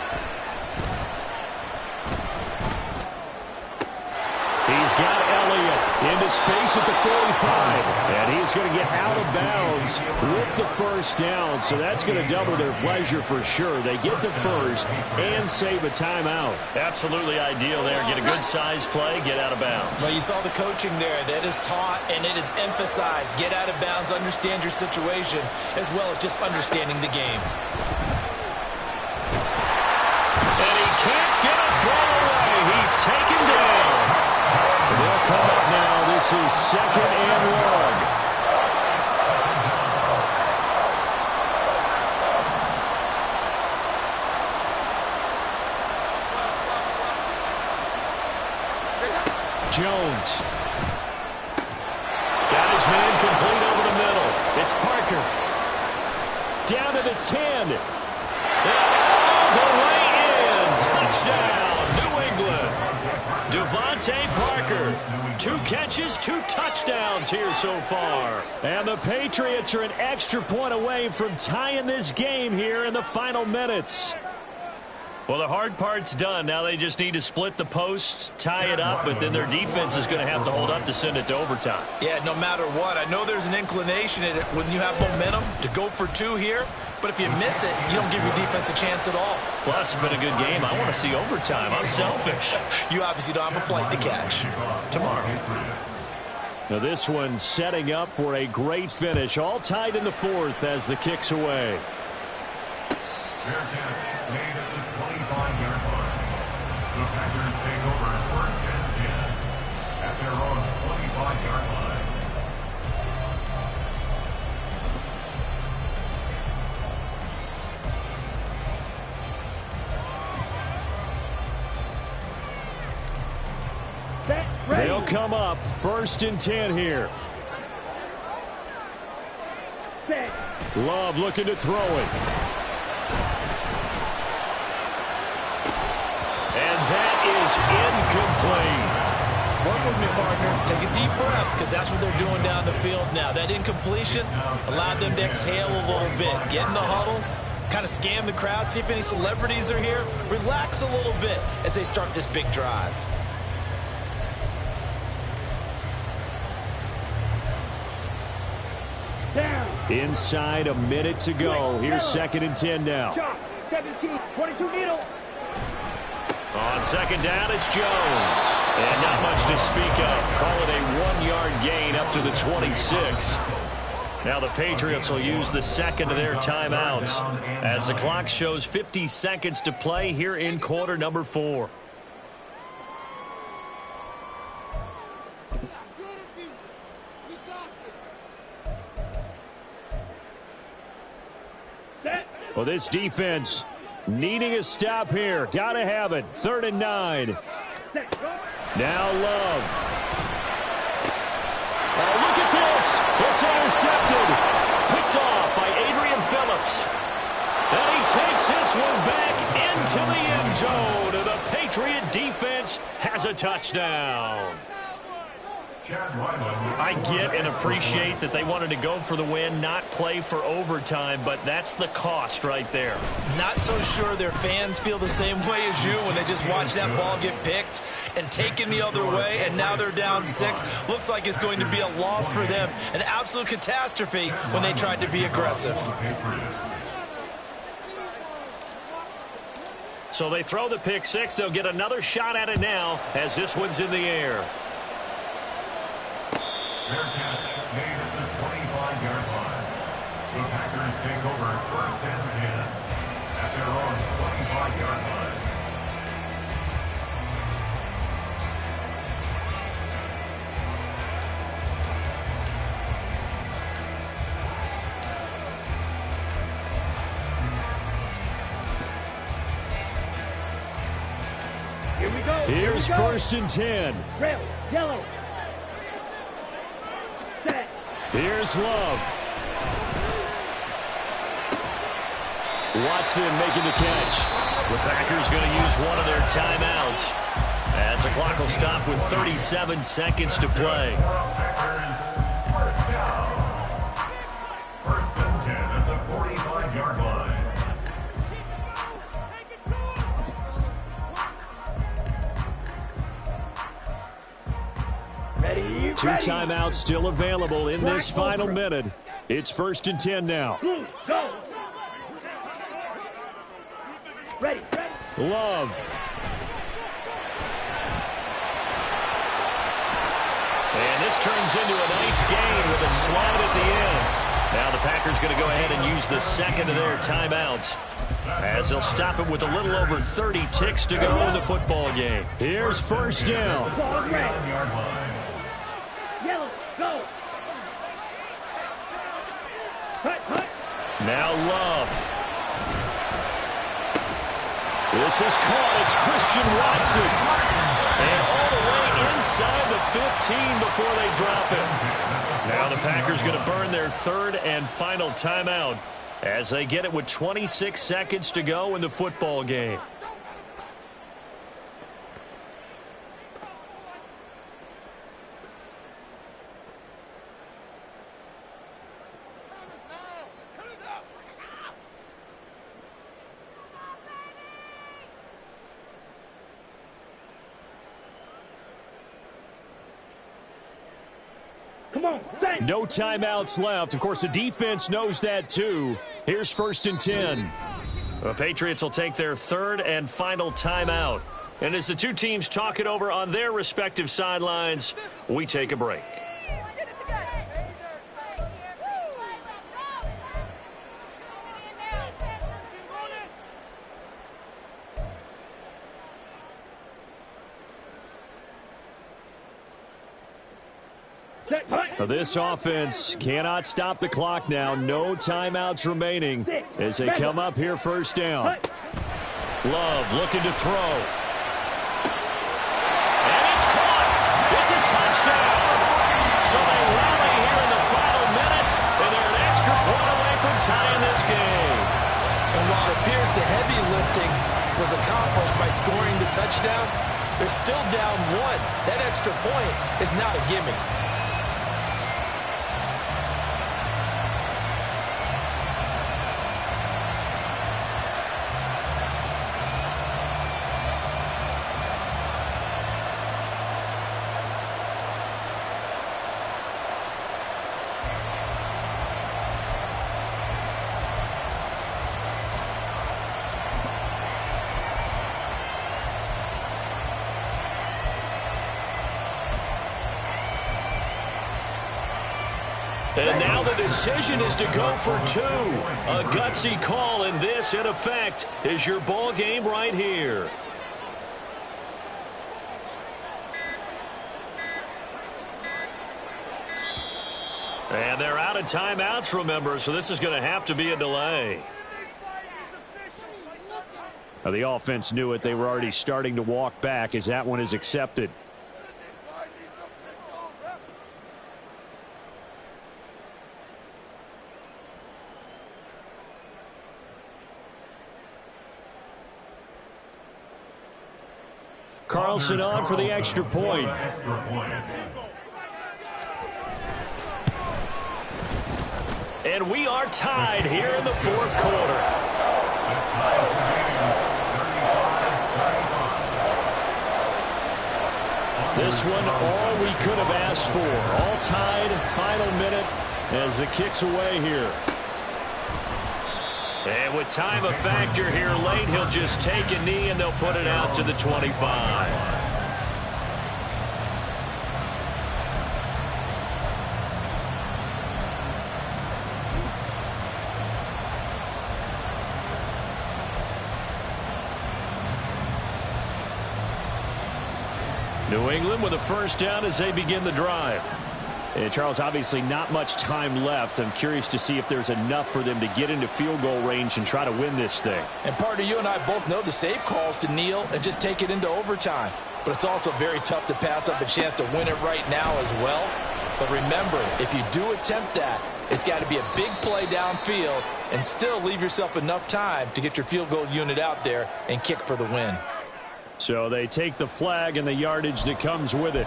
He's got Elliott into space at the 45. And he's going to get out of bounds with the 1st down. So that's going to double their pleasure for sure. They get the 1st and save a timeout. Absolutely ideal there. Get a good size play, get out of bounds. Well, you saw the coaching there. That is taught and it is emphasized. Get out of bounds, understand your situation, as well as just understanding the game. Can't get a throw away. He's taken down. They'll come up now. This is 2nd and long. Jones. Got his man complete over the middle. It's Parker. Down to the 10. And all the way in. Touchdown, New England. Devontae Parker. 2 catches, 2 touchdowns here so far. And the Patriots are an extra point away from tying this game here in the final minutes. Well, the hard part's done. Now they just need to split the posts, tie it up, but then their defense is going to have to hold up to send it to overtime. Yeah, no matter what. I know there's an inclination in it when you have momentum to go for 2 here, but if you miss it, you don't give your defense a chance at all. Plus, it's been a good game. I want to see overtime. I'm selfish. You obviously don't have a flight to catch. Tomorrow. Now this one setting up for a great finish. All tied in the 4th as the kick's away. Fair catch made at the 25-yard line. The Packers take over 1st and 10 at their own 25-yard line. They'll come up 1st and 10 here. Love looking to throw it. And that is incomplete. Work with me, partner. Take a deep breath, because that's what they're doing down the field now. That incompletion allowed them to exhale a little bit. Get in the huddle, kind of scan the crowd, see if any celebrities are here. Relax a little bit as they start this big drive. Inside a minute to go. Here's 2nd and 10 now. 17, 22 needle. On 2nd down, it's Jones. And not much to speak of. Call it a 1-yard gain up to the 26. Now the Patriots will use the 2nd of their timeouts as the clock shows 50 seconds to play here in quarter number 4. Well, this defense needing a stop here. Got to have it. 3rd and 9. Now Love. Oh, look at this. It's intercepted. Picked off by Adrian Phillips. And he takes this one back into the end zone. And the Patriot defense has a touchdown. I get and appreciate that they wanted to go for the win, not play for overtime, but that's the cost right there. Not so sure their fans feel the same way as you when they just watch that ball get picked and taken the other way, and now they're down 6. Looks like it's going to be a loss for them. An absolute catastrophe when they tried to be aggressive. So they throw the pick 6. They'll get another shot at it now as this one's in the air. Fair catch made at the 25-yard line. The Packers take over 1st and 10 at their own 25-yard line. Here we go. Here's 1st and 10. Red, yellow. Here's Love. Watson making the catch. The Packers going to use one of their timeouts as the clock will stop with 37 seconds to play. First down. 1st and 10 at the 45-yard line. Ready, 2 timeouts still available in this final minute. It's 1st and 10 now. Go. Ready. Love. And this turns into a nice gain with a slide at the end. Now the Packers going to go ahead and use the 2nd of their timeouts as they'll stop it with a little over 30 ticks to go in the football game. Here's 1st down. Yellow, go. Hut. Now Love. This is caught. It's Christian Watson. And all the way inside the 15 before they drop it. Now the Packers going to burn their third and final timeout as they get it with 26 seconds to go in the football game. Come on, Saints. No timeouts left. Of course, the defense knows that too. Here's 1st and 10. The Patriots will take their third and final timeout. And as the two teams talk it over on their respective sidelines, we take a break. This offense cannot stop the clock now. No timeouts remaining as they come up here 1st down. Love looking to throw. And it's caught. It's a touchdown. So they rally here in the final minute, and they're an extra point away from tying this game. And while it appears the heavy lifting was accomplished by scoring the touchdown, they're still down 1. That extra point is not a gimme. And now the decision is to go for 2. A gutsy call, and this, in effect, is your ball game right here. And they're out of timeouts, remember, so this is going to have to be a delay. Now, the offense knew it. They were already starting to walk back as that one is accepted. Carlson on for the extra point. And we are tied here in the 4th quarter. This one all we could have asked for. All tied, final minute as it kicks away here. And with time a factor here late, he'll just take a knee and they'll put it out to the 25. New England with a 1st down as they begin the drive. And Charles, obviously not much time left. I'm curious to see if there's enough for them to get into field goal range and try to win this thing. And partner, you and I both know the safe calls to kneel and just take it into overtime. But it's also very tough to pass up a chance to win it right now as well. But remember, if you do attempt that, it's got to be a big play downfield and still leave yourself enough time to get your field goal unit out there and kick for the win. So they take the flag and the yardage that comes with it.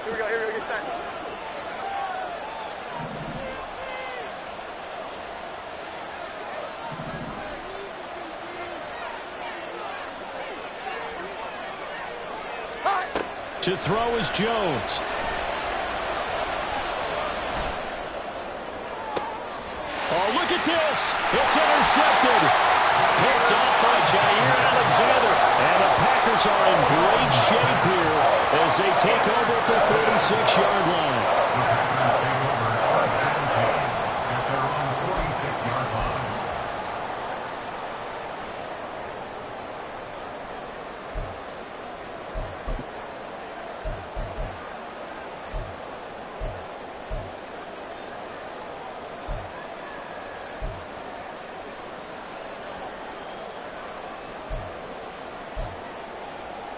Here we go, good time. To throw is Jones. Oh, look at this. It's intercepted. Picked off by Jair Alexander. And the Packers are in great shape here as they take over at the 36-yard line. The Packers take over first and 10 at their own 46-yard line.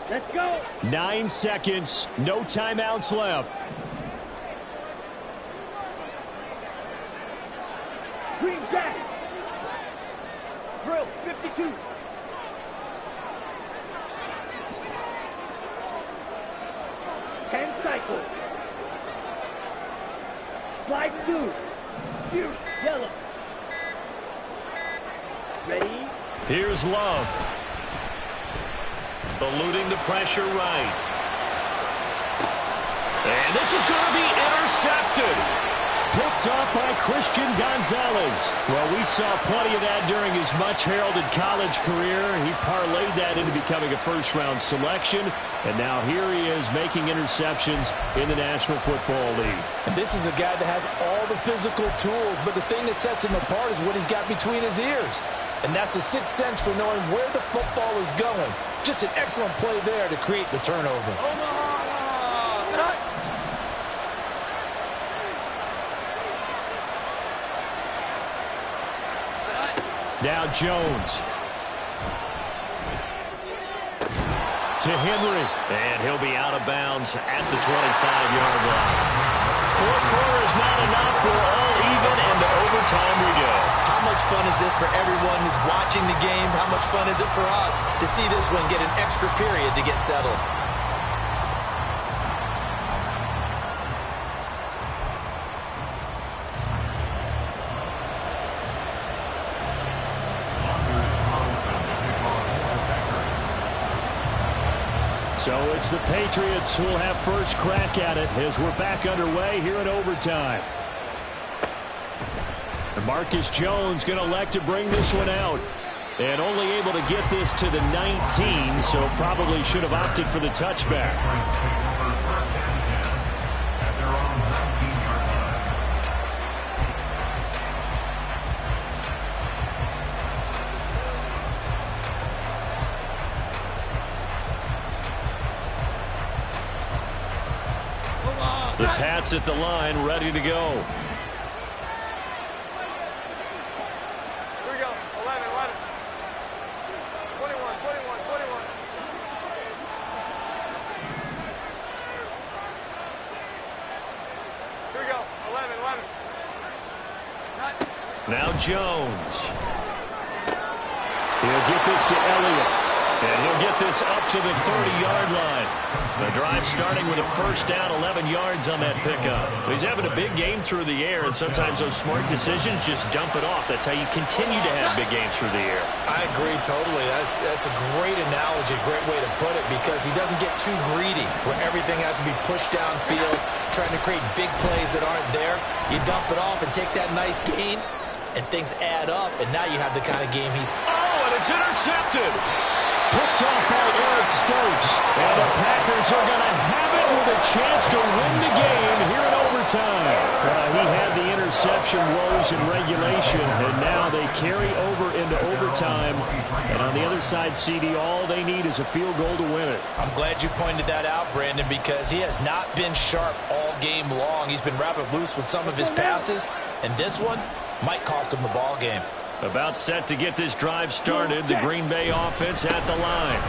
Let's go. 9 seconds. No timeouts left. Green jacket. Drill 52. Cycle. Slide 2. Fierce yellow. Ready? Here's Love. Eluding the pressure right. And this is going to be intercepted. Picked off by Christian Gonzalez. Well, we saw plenty of that during his much-heralded college career. He parlayed that into becoming a first-round selection. And now here he is making interceptions in the National Football League. And this is a guy that has all the physical tools, but the thing that sets him apart is what he's got between his ears. And that's the sixth sense for knowing where the football is going. Just an excellent play there to create the turnover. Now Jones. To Henry. And he'll be out of bounds at the 25-yard line. Four quarters not enough for all even, and to overtime we go. How much fun is this for everyone who's watching the game? How much fun is it for us to see this one get an extra period to get settled? So it's the Patriots who will have first crack at it as we're back underway here in overtime. And Marcus Jones going to elect to bring this one out. And only able to get this to the 19, so probably should have opted for the touchback. The Pats at the line, ready to go. Here we go. 11, 11. 21, 21, 21. Here we go. 11, 11. Now Jones. He'll get this to Elliott. And he'll get this up to the 30-yard line. The drive starting with a first down, 11 yards on that pickup. He's having a big game through the air, and sometimes those smart decisions just dump it off. That's how you continue to have big games through the air. I agree totally. That's a great analogy, a great way to put it, because he doesn't get too greedy where everything has to be pushed downfield, trying to create big plays that aren't there. You dump it off and take that nice gain, and things add up, and now you have the kind of game he's... Oh, and it's intercepted! Picked off by Eric Stokes. And the Packers are going to have it with a chance to win the game here in overtime. He had the interception woes in regulation, and now they carry over into overtime. And on the other side, CD, all they need is a field goal to win it. I'm glad you pointed that out, Brandon, because he has not been sharp all game long. He's been rather loose with some of his passes, and this one might cost him the ball game. About set to get this drive started, the Green Bay offense at the line.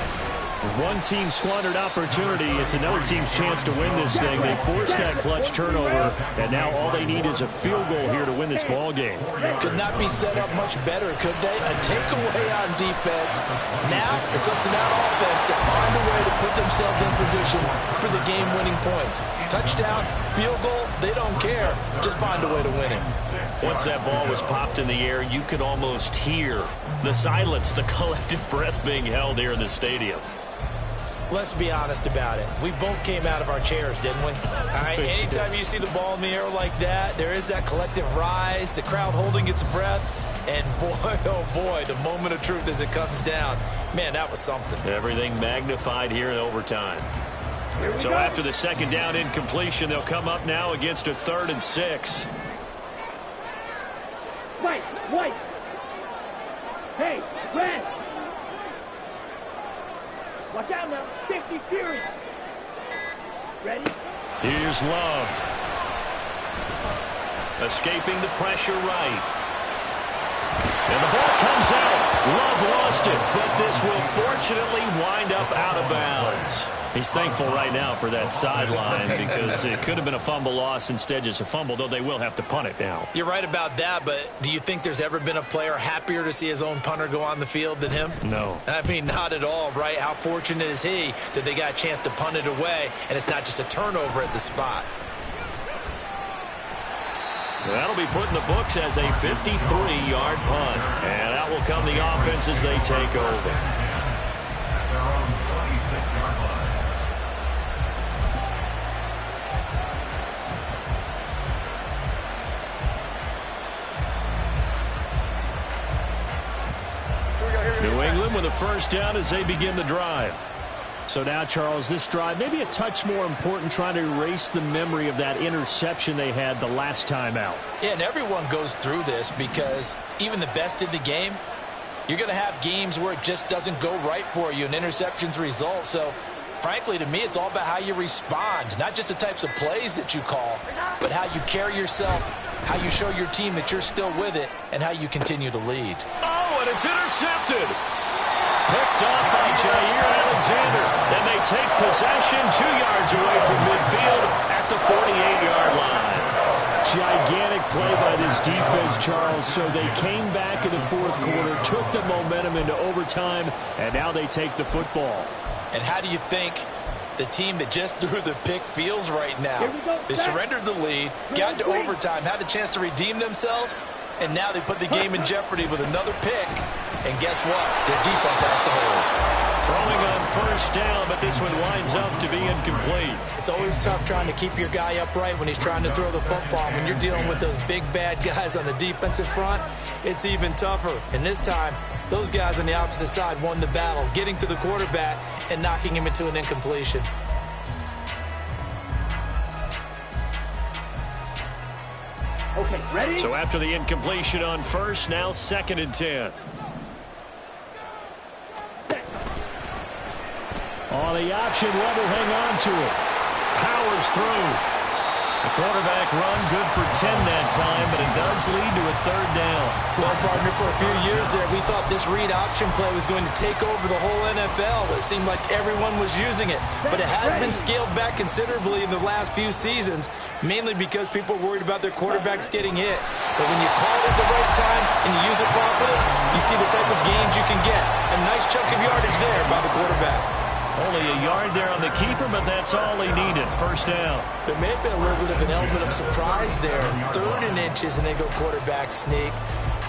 With one team squandered opportunity, it's another team's chance to win this thing. They forced that clutch turnover, and now all they need is a field goal here to win this ball game. Could not be set up much better, could they? A takeaway on defense. Now it's up to that offense to find a way to put themselves in position for the game-winning points. Touchdown, field goal, they don't care. Just find a way to win it. Once that ball was popped in the air, you could almost hear the silence, the collective breath being held here in the stadium. Let's be honest about it. We both came out of our chairs, didn't we? All right, anytime you see the ball in the air like that, there is that collective rise, the crowd holding its breath, and boy, oh boy, the moment of truth as it comes down. Man, that was something. Everything magnified here in overtime. So after the second down incompletion, they'll come up now against a 3rd and 6. White. Hey, red. Watch out now. Safety Fury. Ready? Here's Love. Escaping the pressure right. And the ball comes out. Love lost it. it, but this will fortunately wind up out of bounds. He's thankful right now for that sideline because it could have been a fumble loss, instead just a fumble, though they will have to punt it now. You're right about that, but do you think there's ever been a player happier to see his own punter go on the field than him? No. I mean, not at all, right? How fortunate is he that they got a chance to punt it away, and it's not just a turnover at the spot. That'll be put in the books as a 53-yard punt. And out will come the offense as they take over. At their own 26-yard line. New England with a first down as they begin the drive. So now, Charles, this drive maybe a touch more important, trying to erase the memory of that interception they had the last time out. Yeah, and everyone goes through this because even the best in the game, you're going to have games where it just doesn't go right for you, and interceptions result. So, frankly, to me, it's all about how you respond, not just the types of plays that you call, but how you carry yourself, how you show your team that you're still with it, and how you continue to lead. Oh, and it's intercepted. Picked off by Jair Alexander. And they take possession 2 yards away from midfield at the 48-yard line. Gigantic play by this defense, Charles. So they came back in the fourth quarter, took the momentum into overtime, and now they take the football. And how do you think the team that just threw the pick feels right now? They surrendered the lead, got to overtime, had a chance to redeem themselves, and now they put the game in jeopardy with another pick. And guess what? Their defense has to hold. Throwing on first down, but this one winds up to be incomplete. It's always tough trying to keep your guy upright when he's trying to throw the football. When you're dealing with those big, bad guys on the defensive front, it's even tougher. And this time, those guys on the opposite side won the battle, getting to the quarterback and knocking him into an incompletion. Okay, ready? So after the incompletion on first, now 2nd and 10. On the option, Webb will hang on to it. Powers through. The quarterback run good for 10 that time, but it does lead to a 3rd down. Well, partner, for a few years there, we thought this read option play was going to take over the whole NFL. It seemed like everyone was using it. But it has been scaled back considerably in the last few seasons, mainly because people are worried about their quarterbacks getting hit. But when you call it at the right time and you use it properly, you see the type of gains you can get. A nice chunk of yardage there by the quarterback. Only a yard there on the keeper, but that's all he needed. 1st down. There may have been a little bit of an element of surprise there. 3rd and inches, and they go quarterback sneak.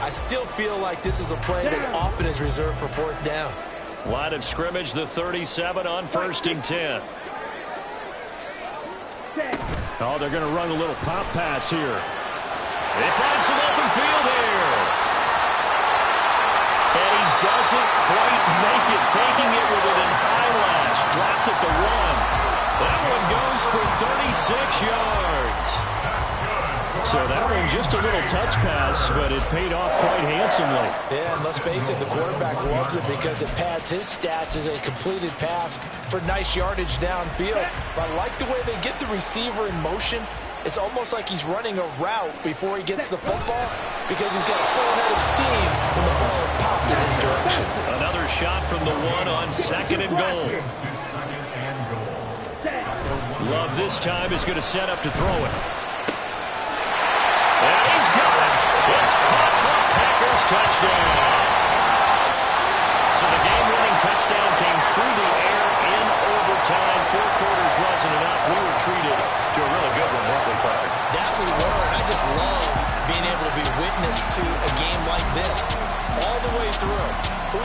I still feel like this is a play that often is reserved for 4th down. Line of scrimmage, the 37 on 1st and 10. Oh, they're going to run a little pop pass here. They find some open field here. And he doesn't quite make it, taking it with an eyelash. Dropped at the 1. That one goes for 36 yards. So that one just a little touch pass, but it paid off quite handsomely. Yeah, and let's face it, the quarterback loves it because it pads his stats as a completed pass for nice yardage downfield. But I like the way they get the receiver in motion. It's almost like he's running a route before he gets the football because he's got a full head of steam when the ball is popped in his direction. Another shot from the 1 on 2nd and goal. Love this time is going to set up to throw it. And he's got it. It's caught for Packers touchdown. So the game-winning touchdown came through the air in overtime. 4 quarters wasn't enough. We were treated to a really good one, weren't we, Parker? That we were. I just love being able to be witness to a game like this all the way through.